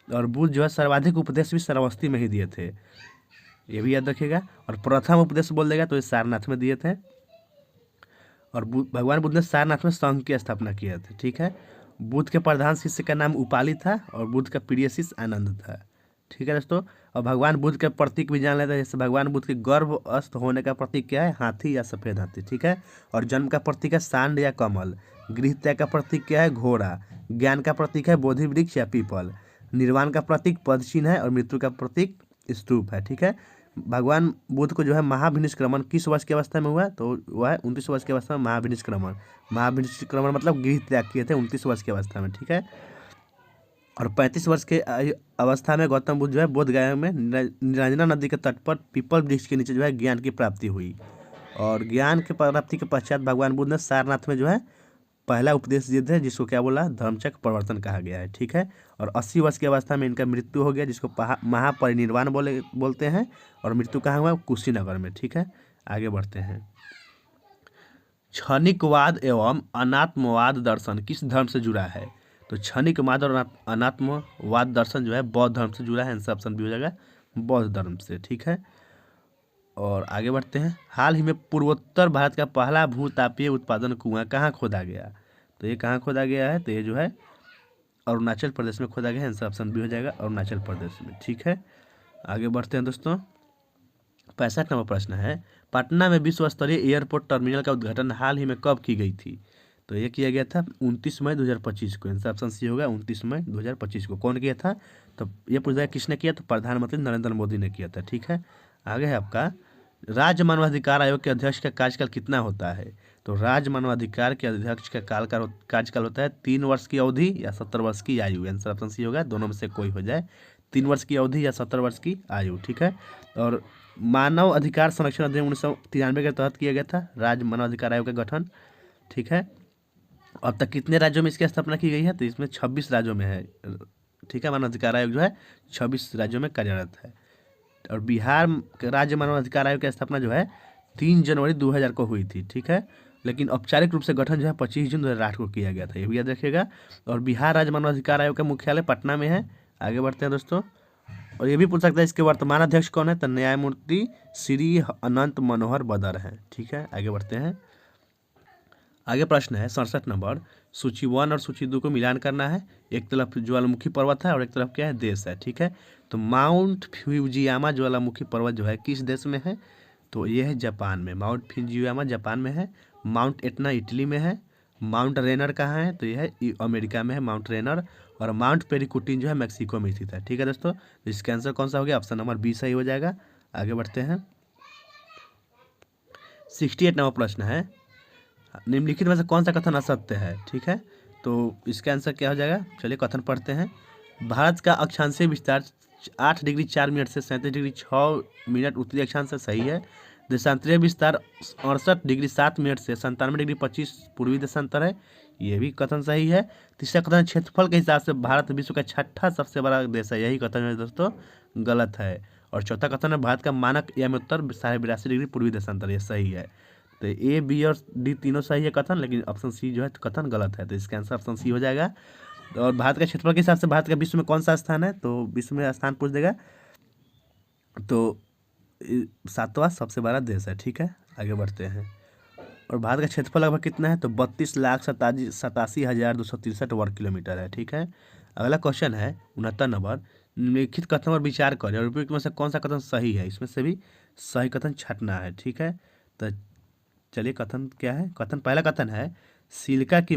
और बुद्ध जो है सर्वाधिक उपदेश भी श्रावस्ती में ही दिए थे, ये भी याद रखिएगा। और प्रथम उपदेश बोल देगा तो ये सारनाथ में दिए थे। और भगवान बुद्ध ने सारनाथ में संघ की स्थापना किए थे, ठीक है। बुद्ध के प्रधान शिष्य का नाम उपाली था और बुद्ध का प्रिय शिष्य आनंद था, ठीक है दोस्तों। और भगवान बुद्ध के प्रतीक भी जान लेते हैं, जैसे भगवान बुद्ध के गर्भस्थ होने का प्रतीक क्या है? हाथी या सफ़ेद हाथी, ठीक है। और जन्म का प्रतीक है सांड या कमल। गृह त्याग का प्रतीक क्या है? घोड़ा। ज्ञान का प्रतीक है बोधि वृक्ष या पीपल। निर्वाण का प्रतीक पद चिन्ह है और मृत्यु का प्रतीक स्तूप है, ठीक है। भगवान बुद्ध को जो है महाभिनिष्क्रमण किस वर्ष की अवस्था में हुआ? तो वह है 29 वर्ष की अवस्था में महाभिनिष्क्रमण। महाभिनिष्क्रमण मतलब गृह त्याग किए थे 29 वर्ष की अवस्था में, ठीक है। और 35 वर्ष के अवस्था में गौतम बुद्ध जो है बोध गया में निरंजना नदी के तट पर पीपल वृक्ष के नीचे जो है ज्ञान की प्राप्ति हुई। और ज्ञान की प्राप्ति के पश्चात भगवान बुद्ध ने सारनाथ में जो है पहला उपदेश दिए थे, जिसको क्या बोला? धर्मचक्र प्रवर्तन कहा गया है, ठीक है। और 80 वर्ष की अवस्था में इनका मृत्यु हो गया, जिसको महापरिनिर्वाण बोलते हैं। और मृत्यु कहाँ हुआ? कुशीनगर में, ठीक है। आगे बढ़ते हैं। क्षणिकवाद एवं अनात्मवाद दर्शन किस धर्म से जुड़ा है? तो क्षणिकवाद और अनात्मवाद दर्शन जो है बौद्ध धर्म से जुड़ा है। आंसर ऑप्शन भी हो जाएगा बौद्ध धर्म से, ठीक है। और आगे बढ़ते हैं। हाल ही में पूर्वोत्तर भारत का पहला भूतापीय उत्पादन कुआं कहाँ खोदा गया? तो ये कहाँ खोदा गया है? तो ये जो है अरुणाचल प्रदेश में खोदा गया है। आंसर ऑप्शन भी हो जाएगा अरुणाचल प्रदेश में, ठीक है। आगे बढ़ते हैं दोस्तों। 65 नंबर प्रश्न है, पटना में विश्व स्तरीय एयरपोर्ट टर्मिनल का उद्घाटन हाल ही में कब की गई थी? तो ये किया गया था 29 मई 2025 को। आंसर ऑप्शन सी होगा 29 मई 2025 को। कौन किया था? तो ये पूछ रहा किसने किया? तो प्रधानमंत्री नरेंद्र मोदी ने किया था, ठीक है। आगे है आपका राज्य मानवाधिकार आयोग के अध्यक्ष का कार्यकाल कितना होता है? तो राज्य मानवाधिकार के अध्यक्ष का कार्यकाल होता है 3 वर्ष की अवधि या 70 वर्ष की आयु। आंसर ऑप्शन सी होगा, दोनों में से कोई हो जाए। 3 वर्ष की अवधि या 70 वर्ष की आयु, ठीक है। और मानव अधिकार संरक्षण अधिनियम 1993 के तहत किया गया था राज्य मानवाधिकार आयोग का गठन, ठीक है। अब तक कितने राज्यों में इसकी स्थापना की गई है? तो इसमें 26 राज्यों में है, ठीक है। मानवाधिकार आयोग जो है 26 राज्यों में कार्यरत है। और बिहार राज्य मानवाधिकार आयोग की स्थापना जो है 3 जनवरी 2000 को हुई थी, ठीक है। लेकिन औपचारिक रूप से गठन जो है 25 जून 2008 को किया गया था, ये भी याद रखिएगा। और बिहार राज्य मानवाधिकार आयोग का मुख्यालय पटना में है। आगे बढ़ते हैं दोस्तों। और ये भी पूछ सकता है इसके वर्तमान अध्यक्ष कौन है? तो न्यायमूर्ति श्री अनंत मनोहर बदर हैं, ठीक है। आगे बढ़ते हैं। आगे प्रश्न है 67 नंबर, सूची 1 और सूची 2 को मिलान करना है। एक तरफ ज्वालामुखी पर्वत है और एक तरफ क्या है, देश है। ठीक है, तो माउंट फ्यूजियामा ज्वालामुखी पर्वत जो है किस देश में है, तो ये है जापान में। माउंट फ्यूजियामा जापान में है। माउंट एटना इटली में है। माउंट रेनर कहाँ है, तो यह है अमेरिका में है माउंट रेनर। और माउंट पेरिकुटिन जो है मैक्सिको में स्थित है। ठीक है दोस्तों, तो इसका आंसर कौन सा हो गया, ऑप्शन नंबर बी सही हो जाएगा। आगे बढ़ते हैं। 68 नंबर प्रश्न है, निम्नलिखित में से कौन सा कथन असत्य है। ठीक है, तो इसका आंसर क्या हो जाएगा, चलिए कथन पढ़ते हैं। भारत का अक्षांशीय विस्तार 8 डिग्री 4 मिनट से 37 डिग्री 6 मिनट उत्तरी अक्षांश से सही है। देशांतरीय विस्तार 68 डिग्री 7 मिनट से 97 डिग्री 25 पूर्वी देशांतर है, ये भी कथन सही है। तीसरा कथन, क्षेत्रफल के हिसाब से भारत विश्व का 6ठा सबसे बड़ा देश है, यही कथन है दोस्तों गलत है। और चौथा कथन है, भारत का मानक एवं उत्तर 82.5 डिग्री पूर्वी देशांतर, ये सही है। तो ए बी और डी तीनों सही है कथन, लेकिन ऑप्शन सी जो है कथन गलत है, तो इसका आंसर ऑप्शन सी हो जाएगा। और भारत का क्षेत्रफल के हिसाब से भारत का विश्व में कौन सा स्थान है, तो विश्व में स्थान पूछ देगा, तो 7वां सबसे बड़ा देश है। ठीक है, आगे बढ़ते हैं। और भारत का क्षेत्रफल लगभग कितना है, तो 32,87,263 वर्ग किलोमीटर है। ठीक है, अगला क्वेश्चन है 69 नंबर, निम्नलिखित कथन पर विचार करें और उपयुक्त में से कौन सा कथन सही है, इसमें से भी सही कथन छांटना है। ठीक है, तो चलिए कथन क्या है। कथन, पहला कथन है, सिलिका की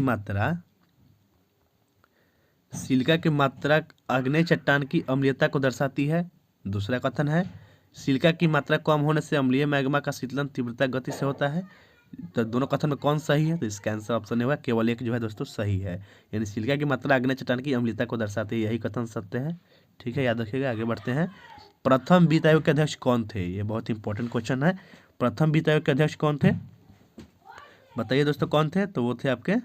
मात्रा आग्नेय चट्टान की अम्लीयता को दर्शाती है। दूसरा कथन है, सिलिका की मात्रा कम होने से अम्लीय मैग्मा का शीतलन तीव्रता गति से होता है। तो दोनों कथन में कौन सही है, तो इसका आंसर ऑप्शन नहीं होगा, केवल एक जो है दोस्तों सही है, यानी सिलिका की मात्रा आग्नेय चट्टान की अम्लीयता को दर्शाती है, यही कथन सत्य है। ठीक है, याद रखिएगा। आगे बढ़ते हैं। प्रथम वित्त आयोग के अध्यक्ष कौन थे, ये बहुत इंपॉर्टेंट क्वेश्चन है। प्रथम वित्त आयोग के अध्यक्ष कौन थे, बताइए दोस्तों कौन थे, तो वो थे आपके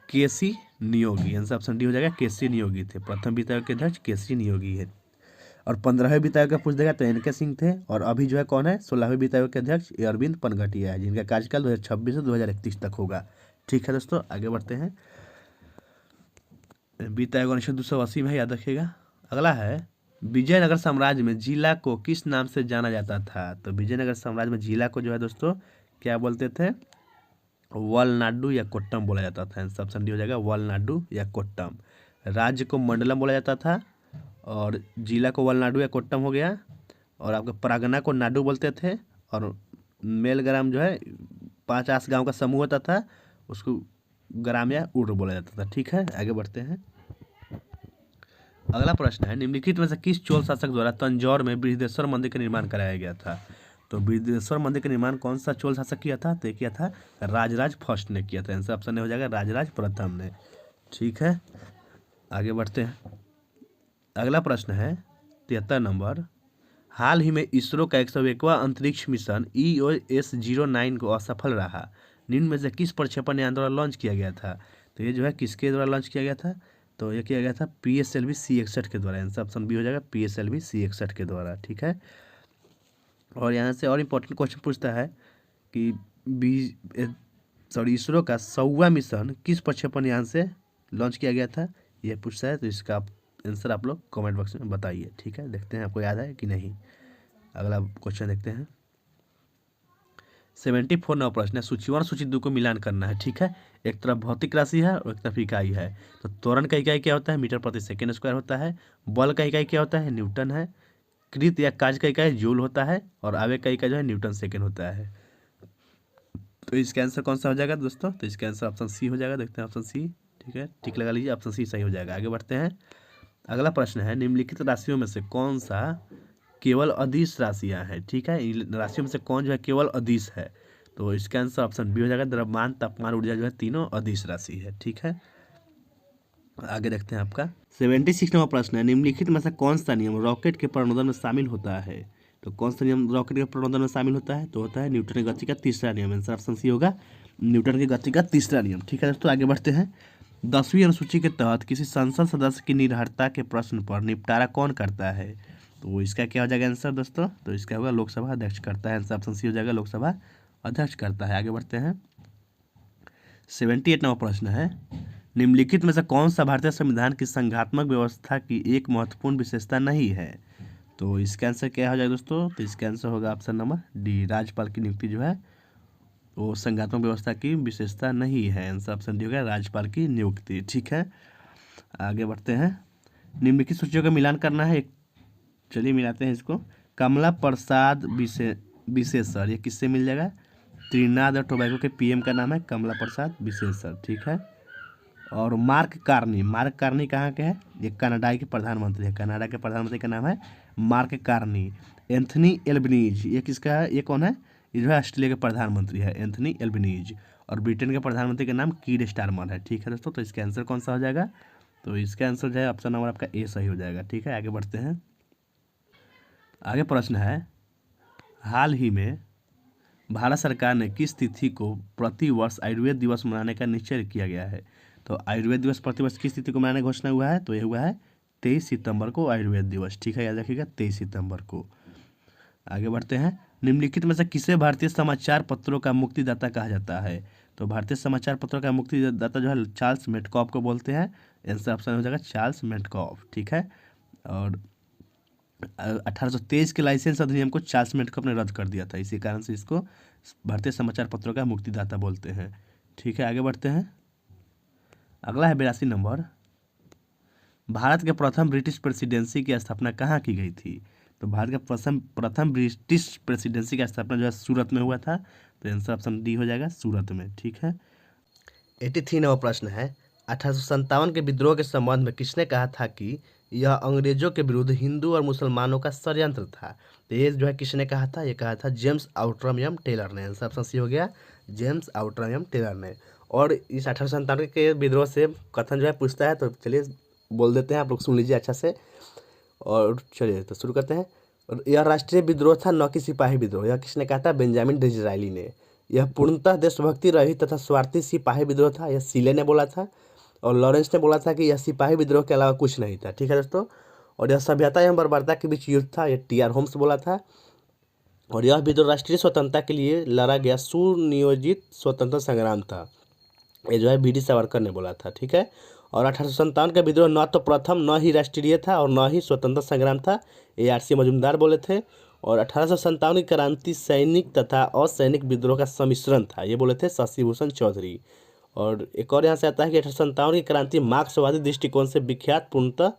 केसी नियोगी। आंसर ऑप्शन डी हो जाएगा, केसी नियोगी थे। प्रथम वित्त आयोग के अध्यक्ष केसी नियोगी है। और 15वें वित्त आयोग का पूछ देगा तो एन के सिंह थे। और अभी जो है कौन है, 16वें वित्त आयोग के अध्यक्ष अरविंद पनघटिया है, जिनका कार्यकाल 2026 से 2031 तक होगा। ठीक है दोस्तों, आगे बढ़ते हैं। वित्त आयोग 1980 में है, याद रखिएगा। अगला है, विजयनगर साम्राज्य में जिला को किस नाम से जाना जाता था, तो विजयनगर साम्राज्य में जिला को जो है दोस्तों क्या बोलते थे, वलनाडु या कोट्टम बोला जाता था। आंसर ऑप्शन डी हो जाएगा, वलनाडु या कोट्टम। राज्य को मंडलम बोला जाता था और जिला को वलनाडु या कोट्टम हो गया। और आपके परगना को नाडु बोलते थे। और मेलग्राम जो है 50 गांव का समूह होता था, उसको ग्राम या उर्र बोला जाता था। ठीक है, आगे बढ़ते हैं। अगला प्रश्न है, निम्नलिखित में से किस चोल शासक द्वारा तंजौर में बृहदेश्वर मंदिर का निर्माण कराया गया था, तो बृहदेश्वर मंदिर का निर्माण कौन सा चोल शासक किया था, तो किया था राजराज फर्स्ट ने किया था। आंसर ऑप्शन हो जाएगा, राजराज प्रथम ने। ठीक है, आगे बढ़ते हैं। अगला प्रश्न है 73 नंबर, हाल ही में इसरो का 101वां अंतरिक्ष मिशन EOS-09 को असफल रहा, निम्न में से किस प्रक्षेपण यान द्वारा लॉन्च किया गया था, तो ये जो है किसके द्वारा लॉन्च किया गया था, तो ये किया गया था PSLV C61 के द्वारा। आंसर ऑप्शन बी हो जाएगा, PSLV C61 के द्वारा। ठीक है, और यहाँ से और इम्पोर्टेंट क्वेश्चन पूछता है कि इसरो का 100वां मिशन किस प्रक्षेपण यान से लॉन्च किया गया था, ये पूछता है। तो इसका आंसर आप लोग कमेंट बॉक्स में बताइए। ठीक है, देखते हैं आपको याद है कि नहीं। अगला क्वेश्चन देखते हैं। 74 नंबर प्रश्न है, सूची 1 सूची 2 को मिलान करना है। ठीक है, एक तरफ भौतिक राशि है और एक तरफ इकाई है। तो त्वरण का इकाई क्या होता है, मीटर प्रति सेकेंड स्क्वायर होता है। बल का इकाई क्या होता है, न्यूटन है। कृत या कार्य का इकाई जूल होता है। और आवेग का इकाई जो है न्यूटन सेकेंड होता है। तो इसका आंसर कौन सा हो जाएगा दोस्तों, तो इसका आंसर ऑप्शन सी हो जाएगा। देखते हैं ऑप्शन सी। ठीक है, टिक लगा लीजिए, ऑप्शन सी सही हो जाएगा। आगे बढ़ते हैं। अगला प्रश्न है, निम्नलिखित राशियों में से कौन सा केवल अदिश राशियां हैं। ठीक है, इन राशियों में से कौन जो है केवल अदिश है, तो इसका आंसर ऑप्शन बी हो जाएगा, द्रव्यमान तापमान ऊर्जा जो है तीनों अदिश राशि है। ठीक है, आगे देखते हैं आपका 76 नंबर प्रश्न है, निम्नलिखित में से कौन सा नियम रॉकेट के प्रणोदन में शामिल होता है, तो कौन सा नियम रॉकेट के प्रणोदन में शामिल होता है, तो होता है न्यूटन की गति का तीसरा नियम। आंसर ऑप्शन सी होगा, न्यूटन की गति का तीसरा नियम। ठीक है दोस्तों, आगे बढ़ते हैं। 10वीं अनुसूची के तहत किसी संसद सदस्य की निरर्हता के प्रश्न पर निपटारा कौन करता है, तो इसका क्या हो जाएगा आंसर दोस्तों, तो इसका होगा लोकसभा अध्यक्ष करता है। आंसर ऑप्शन सी हो जाएगा, लोकसभा अध्यक्ष करता है। आगे बढ़ते हैं। 78 नंबर प्रश्न है, निम्नलिखित में से कौन सा भारतीय संविधान की संघात्मक व्यवस्था की एक महत्वपूर्ण विशेषता नहीं है, तो इसका आंसर क्या हो जाएगा दोस्तों, तो इसका आंसर होगा ऑप्शन नंबर डी, राज्यपाल की नियुक्ति जो है वो संघात्मक व्यवस्था की विशेषता नहीं है। आंसर ऑप्शन डी हो गया राज्यपाल की नियुक्ति। ठीक है, आगे बढ़ते हैं। निम्नलिखित सूचियों का मिलान करना है। चलिए मिलाते हैं इसको। कमला प्रसाद विशेषर, ये किससे मिल जाएगा? त्रिनाद और टोबैगो के पीएम का नाम है कमला प्रसाद विशेषर। ठीक है, और मार्क कार्नी कहाँ के हैं? ये कनाडा के प्रधानमंत्री है। कनाडा के प्रधानमंत्री का नाम है मार्क कार्नी। एंथनी एल्बनीज, ये किसका है? ये कौन है? ये जो है ऑस्ट्रेलिया के प्रधानमंत्री है एंथनी एल्बनीज। और ब्रिटेन के प्रधानमंत्री का नाम कीर स्टारमर है। ठीक है दोस्तों, तो इसका आंसर कौन सा हो जाएगा? तो इसका आंसर जो है ऑप्शन नंबर आपका ए सही हो जाएगा। ठीक है, आगे बढ़ते हैं। आगे प्रश्न है, हाल ही में भारत सरकार ने किस तिथि को प्रति वर्ष आयुर्वेद दिवस मनाने का निश्चय किया गया है? तो आयुर्वेद दिवस प्रतिवर्ष किस तिथि को मनाने की घोषणा हुआ है? तो ये हुआ है 23 सितंबर को आयुर्वेद दिवस। ठीक है, याद रखिएगा 23 सितंबर को। आगे बढ़ते हैं। निम्नलिखित में से किसे भारतीय समाचार पत्रों का मुक्तिदाता कहा जाता है? तो भारतीय समाचार पत्रों का मुक्तिदाता जो है चार्ल्स मेडकॉफ को बोलते हैं। आंसर ऑप्शन हो जाएगा चार्ल्स मेडकॉफ। ठीक है, और 1823 के लाइसेंस अधिनियम को चार्ल्स मेडकॉफ ने रद्द कर दिया था, इसी कारण से इसको भारतीय समाचार पत्रों का मुक्तिदाता बोलते हैं। ठीक है, आगे बढ़ते हैं। अगला है 82 नंबर। भारत के प्रथम ब्रिटिश प्रेसिडेंसी की स्थापना कहाँ की गई थी? तो भारत के प्रथम ब्रिटिश प्रेसिडेंसी का स्थापना जो है सूरत में हुआ था। तो आंसर ऑप्शन डी हो जाएगा सूरत में। ठीक है, 83 नंबर प्रश्न है, 1857 के विद्रोह के संबंध में किसने कहा था कि यह अंग्रेजों के विरुद्ध हिंदू और मुसलमानों का षड्यंत्र था? तो ये जो है किसने कहा था? ये कहा था जेम्स आउट्रम टेलर ने। आंसर ऑप्शन सी हो गया जेम्स आउट्रम टेलर ने। और इस 1857 के विद्रोह से कथन जो है पूछता है, तो चलिए बोल देते हैं, आप लोग सुन लीजिए अच्छा से। और चलिए तो शुरू करते हैं। और यह राष्ट्रीय विद्रोह था, न कि सिपाही विद्रोह। यह किसने कहा था? बेंजामिन डिज़रायली ने। यह पूर्णतः देशभक्ति रहित तथा स्वार्थी सिपाही विद्रोह था, यह सीले ने बोला था। और लॉरेंस ने बोला था कि यह सिपाही विद्रोह के अलावा कुछ नहीं था। ठीक है दोस्तों, और यह सभ्यता एवं बर्बरता के बीच युद्ध था, यह टी आर होम्स बोला था। और यह विद्रोह राष्ट्रीय स्वतंत्रता के लिए लड़ा गया सुनियोजित स्वतंत्रता संग्राम था, ये जो है बी डी सावरकर ने बोला था। ठीक है, और 1857 का विद्रोह न तो प्रथम, न ही राष्ट्रीय था और न ही स्वतंत्रता संग्राम था, ये आर.सी. मजूमदार बोले थे। और 1857 की क्रांति सैनिक तथा असैनिक विद्रोह का सम्मिश्रण था, ये बोले थे शशि भूषण चौधरी। और एक और यहाँ से आता है कि 1857 की क्रांति मार्क्सवादी दृष्टिकोण से विख्यात पूर्णतः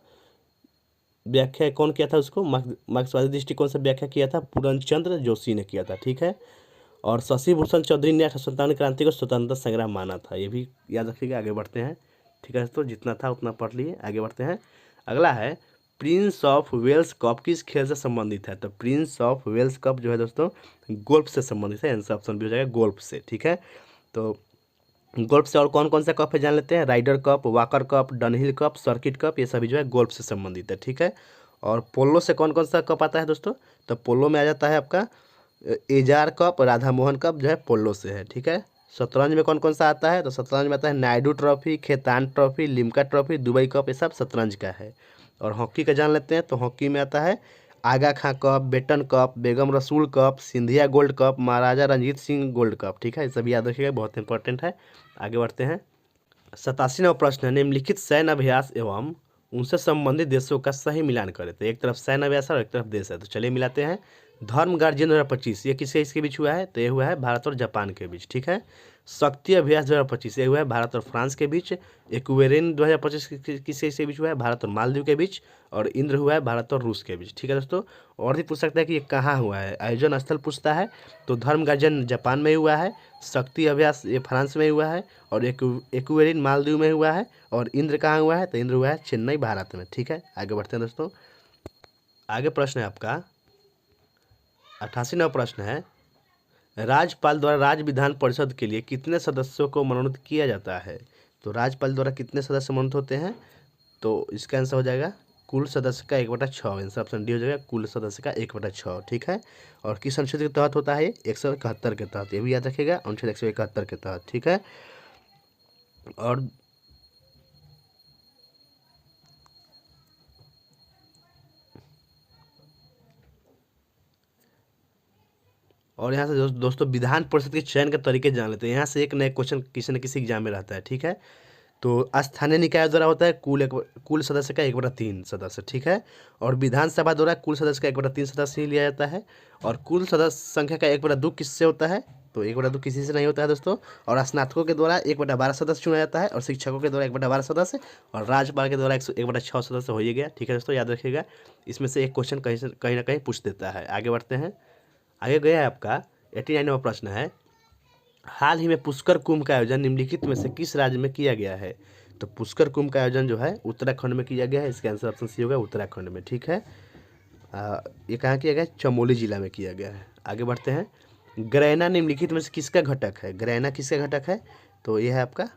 व्याख्या कौन किया था? उसको मार्क्सवादी दृष्टिकोण से व्याख्या किया था पूर्णचंद्र जोशी ने किया था। ठीक है, और शशि भूषण चौधरी ने 1857 क्रांति को स्वतंत्रता संग्राम माना था, ये भी याद रखिएगा। आगे बढ़ते हैं। ठीक है दोस्तों, जितना था उतना पढ़ लिए, आगे बढ़ते हैं। अगला है, प्रिंस ऑफ वेल्स कप किस खेल से संबंधित है? तो प्रिंस ऑफ वेल्स कप जो है दोस्तों गोल्फ से संबंधित है। आंसर ऑप्शन भी हो जाएगा गोल्फ से। ठीक है, तो गोल्फ से और कौन कौन सा कप है जान लेते हैं। Ryder Cup, Walker Cup, Dunhill Cup, circuit cup, ये सभी जो है गोल्फ से संबंधित है। ठीक है, और पोलो से कौन कौन सा कप आता है दोस्तों? तो पोलो में आ जाता है आपका एजार कप, राधा मोहन कप जो है पोलो से है। ठीक है, शतरंज में कौन कौन सा आता है? तो शतरंज में आता है Naidu Trophy, Khetan Trophy, Limca Trophy, Dubai Cup, ये सब शतरंज का है। और हॉकी का जान लेते हैं, तो हॉकी में आता है आगा खां कप, बेटन कप, बेगम रसूल कप, सिंधिया गोल्ड कप, महाराजा रंजीत सिंह गोल्ड कप। ठीक है, ये सभी याद रखिएगा, बहुत इंपॉर्टेंट है। आगे बढ़ते हैं। 87वां प्रश्न है, निम्नलिखित सैन्य अभ्यास एवं उनसे संबंधित देशों का सही मिलान करें। तो एक तरफ सैन्य अभ्यास है और एक तरफ देश है, तो चलिए मिलाते हैं। धर्म गार्जियन 2025, ये किसके इसके बीच हुआ है? तो ये हुआ है भारत और जापान के बीच। ठीक है, शक्ति अभ्यास 2025, ये हुआ है भारत और फ्रांस के बीच। एक्वेरिन 2025 किसके इसके बीच हुआ है? भारत और मालदीव के बीच। और इंद्र हुआ है भारत और रूस के बीच। ठीक है दोस्तों, और भी पूछ सकता है कि ये कहाँ हुआ है, आयोजन स्थल पूछता है। तो धर्म गार्जियन जापान में हुआ है, शक्ति अभ्यास ये फ्रांस में हुआ है, और एक्वेरिन मालदीव में हुआ है। और इंद्र कहाँ हुआ है? तो इंद्र हुआ है चेन्नई भारत में। ठीक है, आगे बढ़ते हैं दोस्तों। आगे प्रश्न है आपका 88वां प्रश्न है, राज्यपाल द्वारा राज्य विधान परिषद के लिए कितने सदस्यों को मनोनीत किया जाता है? तो राज्यपाल द्वारा कितने सदस्य मनोनीत होते हैं? तो इसका आंसर हो जाएगा कुल सदस्य का 1/6। आंसर ऑप्शन डी हो जाएगा कुल सदस्य का 1/6। ठीक है, और किस अनुच्छेद के तहत होता है? ये 171 के तहत, ये भी याद रखिएगा, अनुच्छेद 171 के तहत। ठीक है, और यहाँ से दोस्तों विधान परिषद के चयन के तरीके जान लेते हैं। यहाँ से एक नए क्वेश्चन किसी न किसी एग्जाम में रहता है। ठीक है, तो स्थानीय निकाय द्वारा होता है कुल सदस्य का 1/3 सदस्य। ठीक है, और विधानसभा द्वारा कुल सदस्य का 1/3 सदस्य ही लिया जाता है। और कुल सदस्य संख्या का 1/2 किससे होता है? तो 1/2 किसी से नहीं होता है दोस्तों। और स्नातकों के द्वारा 1/12 सदस्य चुना जाता है, और शिक्षकों के द्वारा 1/12 सदस्य, और राज्यपाल के द्वारा 1/6 सदस्य हो ही गया। ठीक है दोस्तों, याद रखिएगा। इसमें से एक क्वेश्चन कहीं ना कहीं पूछ देता है। आगे बढ़ते हैं। आगे गया है आपका 89वां प्रश्न है, हाल ही में पुष्कर कुंभ का आयोजन निम्नलिखित में से किस राज्य में किया गया है। तो पुष्कर कुंभ का आयोजन जो है उत्तराखंड में किया गया है। इसका आंसर ऑप्शन सी होगा, उत्तराखंड में। ठीक है, ये कहाँ किया गया है? चमोली जिला में किया गया है। आगे बढ़ते हैं। ग्रैना निम्नलिखित में से किसका घटक है? ग्रैना किसका घटक है? तो ये है आपका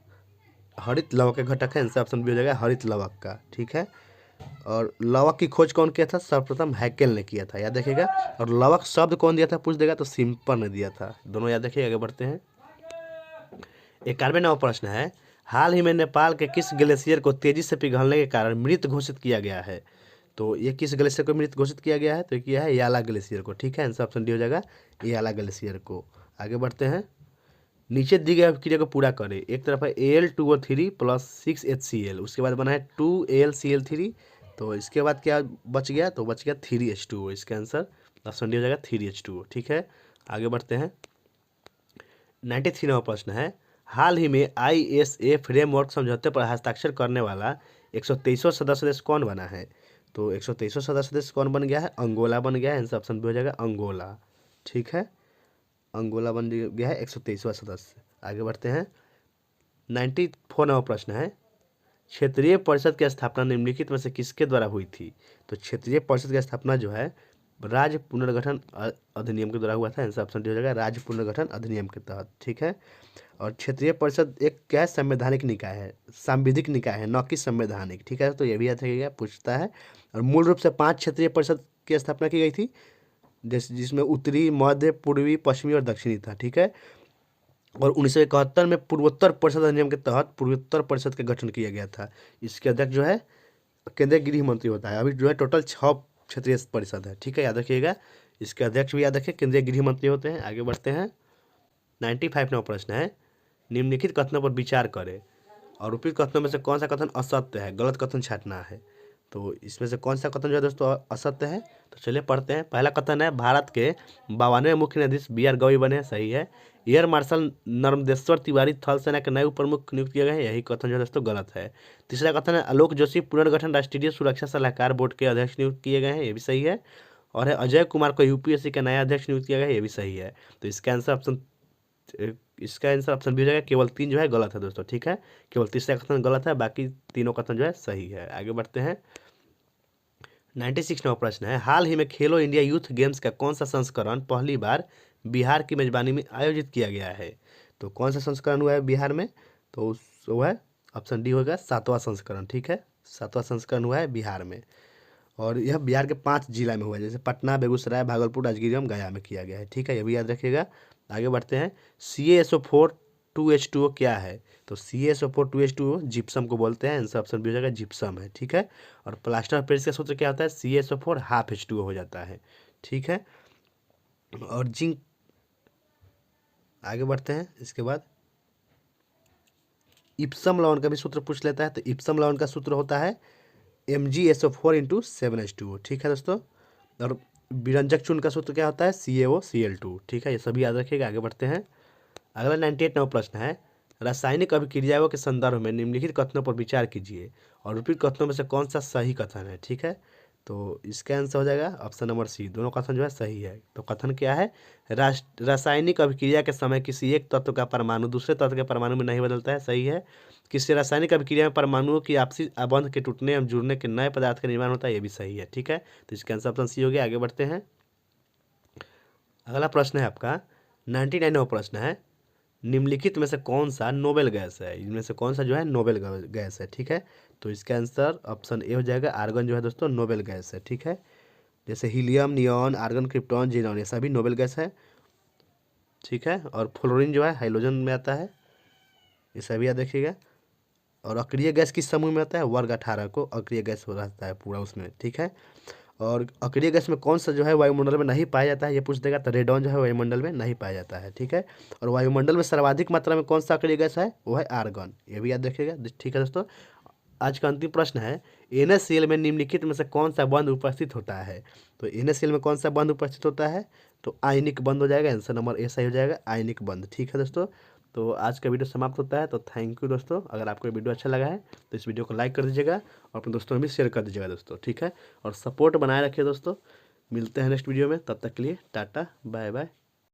हरित लवक का घटक है। आंसर ऑप्शन बी हो जाएगा, हरित लवक का। ठीक है, और लवक की खोज कौन किया था? सर्वप्रथम हैकेल ने किया था, याद रखिएगा। और लवक शब्द कौन दिया था पूछ देगा, तो सिंपल ने दिया था। दोनों याद रखिएगा। आगे बढ़ते हैं। 91वां प्रश्न है, हाल ही में नेपाल के किस ग्लेशियर को तेजी से पिघलने के कारण मृत घोषित किया गया है? तो ये किस ग्लेशियर को मृत घोषित किया गया है? तो ये किया है याला ग्लेशियर को। ठीक है, आंसर ऑप्शन डी हो जाएगा, याला ग्लेशियर को। आगे बढ़ते हैं। नीचे दी गई अभिक्रिया को पूरा करें। एक तरफ है Al2O3 + 6HCl, उसके बाद बना है 2AlCl3। तो इसके बाद क्या बच गया? तो बच गया 3H2O। इसका आंसर ऑप्शन डी हो जाएगा 3H2O। ठीक है, आगे बढ़ते हैं। 93वां प्रश्न है, हाल ही में ISA फ्रेमवर्क समझौते पर हस्ताक्षर करने वाला 123वां सदस्य देश कौन बना है? तो 123वां सदस्य देश कौन बन गया है? अंगोला बन गया है। आंसर ऑप्शन बी हो जाएगा, अंगोला। ठीक है, अंगोला बन गया है 123वां सदस्य। आगे बढ़ते हैं। 94वां प्रश्न है, क्षेत्रीय परिषद की स्थापना निम्नलिखित में से किसके द्वारा हुई थी? तो क्षेत्रीय परिषद की स्थापना जो है राज्य पुनर्गठन अधिनियम के द्वारा हुआ था। आंसर ऑप्शन डी हो जाएगा, राज्य पुनर्गठन अधिनियम के तहत। ठीक है, और क्षेत्रीय परिषद एक क्या है? संवैधानिक निकाय है, सांविधिक निकाय है, न कि संवैधानिक। ठीक है, तो ये भी याद रखिएगा, पूछता है। और मूल रूप से 5 क्षेत्रीय परिषद की स्थापना की गई थी, जिसमें उत्तरी, मध्य, पूर्वी, पश्चिमी और दक्षिणी था। ठीक है, और 1971 में पूर्वोत्तर परिषद अधिनियम के तहत पूर्वोत्तर परिषद का गठन किया गया था। इसके अध्यक्ष जो है केंद्रीय गृह मंत्री होता है। अभी जो है टोटल 6 क्षेत्रीय परिषद है। ठीक है, याद रखिएगा। इसके अध्यक्ष भी याद रखिए, केंद्रीय गृह मंत्री होते हैं। आगे बढ़ते हैं। 95वां प्रश्न है, निम्नलिखित कथनों पर विचार करें और उपयुक्त कथनों में से कौन सा कथन असत्य है? गलत कथन छांटना है। तो इसमें से कौन सा कथन जो है दोस्तों असत्य है? तो चलिए पढ़ते हैं। पहला कथन है, भारत के 52वें मुख्य न्यायाधीश BR गवई बने। सही है। एयर मार्शल नर्मदेश्वर तिवारी थल सेना के नए उप प्रमुख नियुक्त किए गए हैं। यही कथन जो है दोस्तों गलत है। तीसरा कथन है, आलोक जोशी पुनर्गठन राष्ट्रीय सुरक्षा सलाहकार बोर्ड के अध्यक्ष नियुक्त किए गए हैं। ये भी सही है। और है, अजय कुमार को UPSC का नया अध्यक्ष नियुक्त किया गया है। ये भी सही है। तो इसका आंसर ऑप्शन बी हो जाएगा। केवल 3 जो है गलत है दोस्तों। ठीक है, केवल तीसरा कथन गलत है, बाकी तीनों कथन जो है सही है। आगे बढ़ते हैं। 96वां प्रश्न है, हाल ही में खेलो इंडिया यूथ गेम्स का कौन सा संस्करण पहली बार बिहार की मेजबानी में आयोजित किया गया है? तो कौन सा संस्करण हुआ है बिहार में? तो वो है ऑप्शन डी होगा 7वां संस्करण। ठीक है, 7वां संस्करण हुआ है बिहार में, और यह बिहार के 5 जिला में हुआ है, जैसे पटना, बेगूसराय, भागलपुर, राजगीर एवं गया में किया गया है। ठीक है, ये भी याद रखिएगा। आगे बढ़ते हैं। CaSO4 2H2O क्या है? तो CaSO4 2H2O जिप्सम को बोलते हैं। आंसर ऑप्शन बी हो जाएगा, जिप्सम है। ठीक है, और प्लास्टर ऑफ पेरिस का सूत्र क्या होता है? CaSO4 हाफ H2O हो जाता है। ठीक है, और जिंक। आगे बढ़ते हैं। इसके बाद इप्सम लवण का भी सूत्र पूछ लेता है। तो इप्सम लवण का सूत्र होता है MgSO4 × 7H2O। ठीक है दोस्तों, और विरंजक चूर्ण का सूत्र क्या होता है? CaOCl2। ठीक है, ये सभी याद रखिएगा। आगे बढ़ते हैं। अगला 98वां प्रश्न है, रासायनिक अभिक्रियाओं के संदर्भ में निम्नलिखित कथनों पर विचार कीजिए और उपयुक्त कथनों में से कौन सा सही कथन है? ठीक है, तो इसका आंसर हो जाएगा ऑप्शन नंबर सी। दोनों कथन जो है सही है। तो कथन क्या है? रासायनिक अभिक्रिया के समय किसी एक तत्व का परमाणु दूसरे तत्व के परमाणु में नहीं बदलता है। सही है। किसी रासायनिक अभिक्रिया में परमाणुओं की आपसी आबंध के टूटने एवं जुड़ने के नए पदार्थ का निर्माण होता है। ये भी सही है। ठीक है, तो इसका आंसर ऑप्शन सी हो गया। आगे बढ़ते हैं। अगला प्रश्न है आपका 99वां प्रश्न है, निम्नलिखित में से कौन सा नोबेल गैस है? इनमें से कौन सा जो है नोबेल गैस है? ठीक है, तो इसका आंसर ऑप्शन ए हो जाएगा, आर्गन जो है दोस्तों नोबेल गैस है। ठीक है, जैसे helium, neon, argon, krypton, xenon, ये सभी नोबेल गैस है। ठीक है, और फ्लोरीन जो है हाइड्रोजन में आता है। ये सभी याद रखिएगा। और अक्रिय गैस किस समूह में आता है? वर्ग 18 को अक्रिय गैस हो रहता है पूरा उसमें। ठीक है, और अक्रिय गैस में कौन सा जो है वायुमंडल में नहीं पाया जाता है? ये पूछ देगा। तो रेडॉन जो है वायुमंडल में नहीं पाया जाता है। ठीक है, और वायुमंडल में सर्वाधिक मात्रा में कौन सा अक्रिय गैस है? वो है आर्गन। ये भी याद रखिएगा। ठीक है दोस्तों, आज का अंतिम प्रश्न है, NaCl में निम्नलिखित में से कौन सा बंध उपस्थित होता है? तो NaCl में कौन सा बंध उपस्थित होता है? तो आयनिक बंद हो जाएगा, आंसर नंबर ए सही हो जाएगा, आयनिक बंद। ठीक है दोस्तों, तो आज का वीडियो समाप्त होता है। तो थैंक यू दोस्तों। अगर आपको ये वीडियो अच्छा लगा है तो इस वीडियो को लाइक कर दीजिएगा और अपने दोस्तों में भी शेयर कर दीजिएगा दोस्तों। ठीक है, और सपोर्ट बनाए रखिए दोस्तों। मिलते हैं नेक्स्ट वीडियो में, तब तक के लिए टाटा बाय बाय।